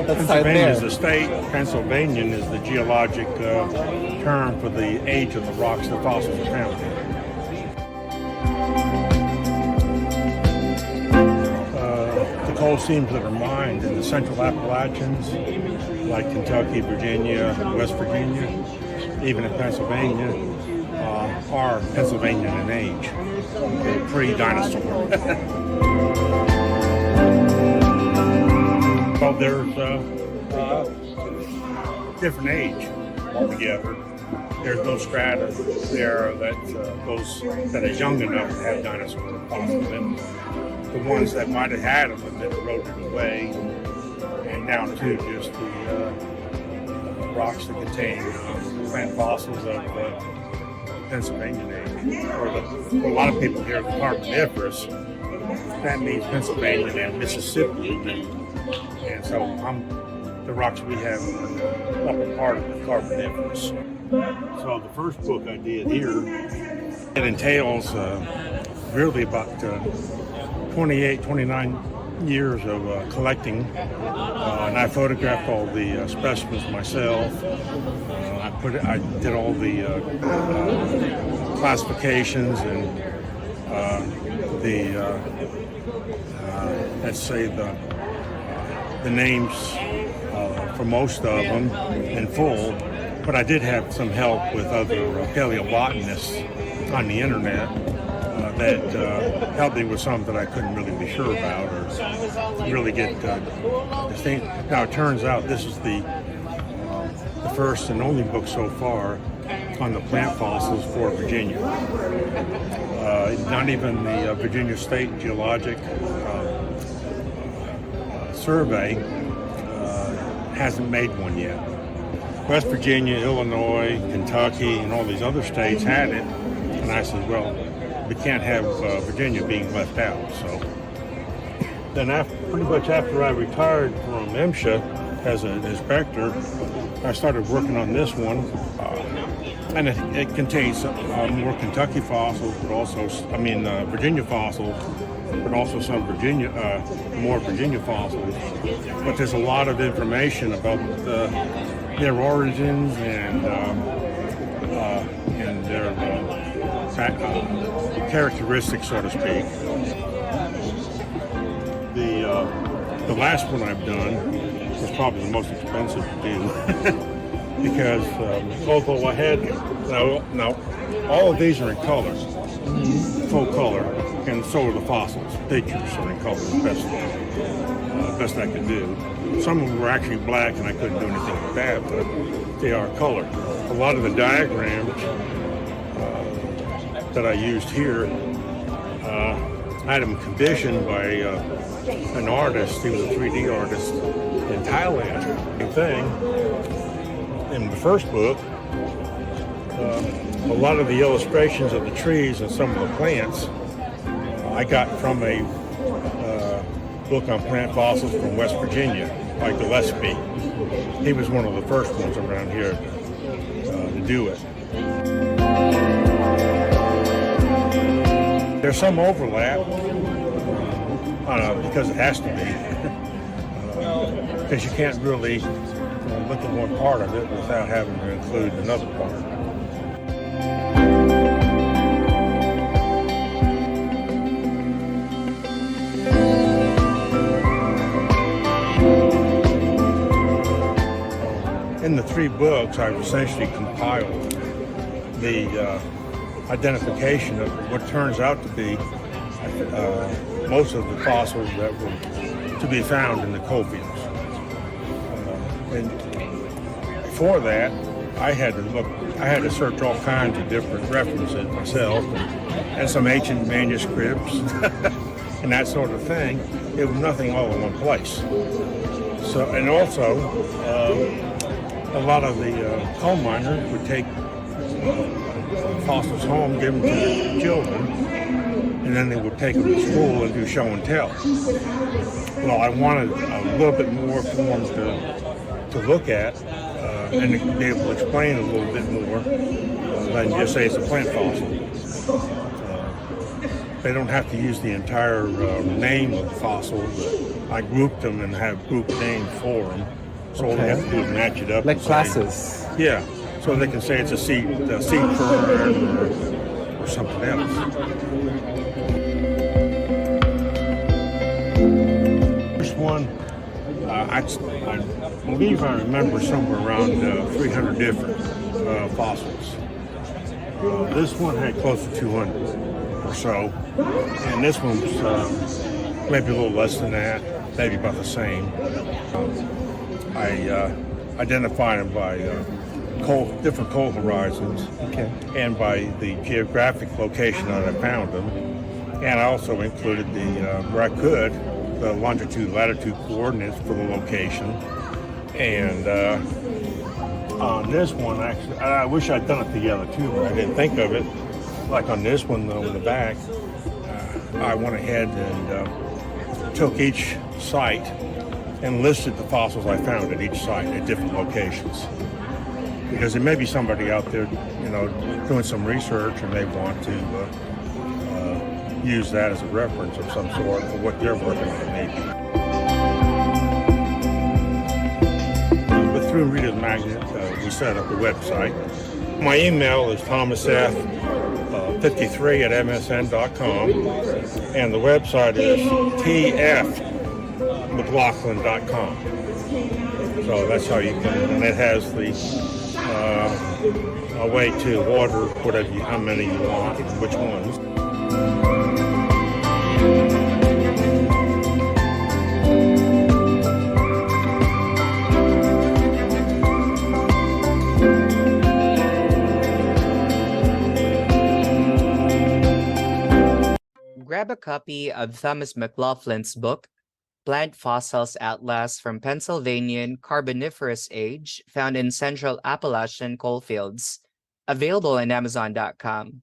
Pennsylvania is the state. Pennsylvanian is the geologic term for the age of the rocks the fossils are found in. The coal seams that are mined in the central Appalachians, like Kentucky, Virginia, West Virginia, even in Pennsylvania, are Pennsylvanian in age. They're pre-dinosaur. Well, there's different age altogether. There's no strata there that is young enough to have dinosaur fossils in them. The ones that might have had them have been eroded away, and down to just the rocks that contain plant fossils of Pennsylvanian age. Or a lot of people here, the Carboniferous. That means Pennsylvania and Mississippi. And so the rocks we have are the upper part of the Carboniferous. So the first book I did here, it entails really about 28, 29 years of collecting. And I photographed all the specimens myself. I did all the classifications and let's say the names for most of them in full, but I did have some help with other paleobotanists on the internet that helped me with some that I couldn't really be sure about or really get distinct. Now it turns out this is the first and only book so far on the plant fossils for Virginia. Not even the Virginia State Geologic Survey hasn't made one yet. West Virginia, Illinois, Kentucky, and all these other states had it, and I said, well, we can't have Virginia being left out. So then pretty much after I retired from MSHA as an inspector, I started working on this one, and it contains more Kentucky fossils, but also, Virginia fossils, but also some more Virginia fossils. But there's a lot of information about their origins and their characteristics, so to speak. The last one I've done was probably the most expensive to do because although I had now all of these are in color, full color, and so are the fossils. Pictures are in color, best I could do. Some of them were actually black, and I couldn't do anything with that, but they are colored. A lot of the diagrams that I used here, I had them commissioned by an artist. He was a 3D artist in Thailand. Same thing. In the first book, a lot of the illustrations of the trees and some of the plants I got from a book on plant fossils from West Virginia by Gillespie. He was one of the first ones around here to do it. There's some overlap because it has to be, because you can't really look at one part of it without having to include another part. In the 3 books, I've essentially compiled the identification of what turns out to be most of the fossils that were to be found in the coal fields. And before that, I had to look I had to search all kinds of different references myself and some ancient manuscripts and that sort of thing. It was nothing all in one place. So, and also, a lot of the coal miners would take fossils home, give them to their children, and then they would take them to school and do show and tell. Well, I wanted a little bit more for them to look at and to be able to explain a little bit more than just say it's a plant fossil. They don't have to use the entire name of the fossil. I grouped them and have group names for them. So all they have to do is match it up. Like and classes. Say, yeah. So they can say it's a seed fern or something else. First one, I believe I remember somewhere around 300 different fossils. This one had close to 200 or so, and this one's maybe a little less than that, maybe about the same. I identified them by different coal horizons, and by the geographic location that I found them. And I also included where I could, the longitude, latitude coordinates for the location. And on this one, actually, I wish I'd done it together too, but I didn't think of it. Like on this one, though, in the back, I went ahead and took each site and listed the fossils I found at each site at different locations. Because there may be somebody out there, doing some research and they want to use that as a reference of some sort for what they're working on maybe. But through ReadersMagnet, we set up a website. My email is thomasf53@msn.com, and the website is tfmclaughlin.com. So that's how you can, and it has the a way to order how many you want and which ones. Grab a copy of Thomas McLaughlin's book, Plant Fossils Atlas from Pennsylvanian Carboniferous Age, found in Central Appalachian Coalfields, available on Amazon.com.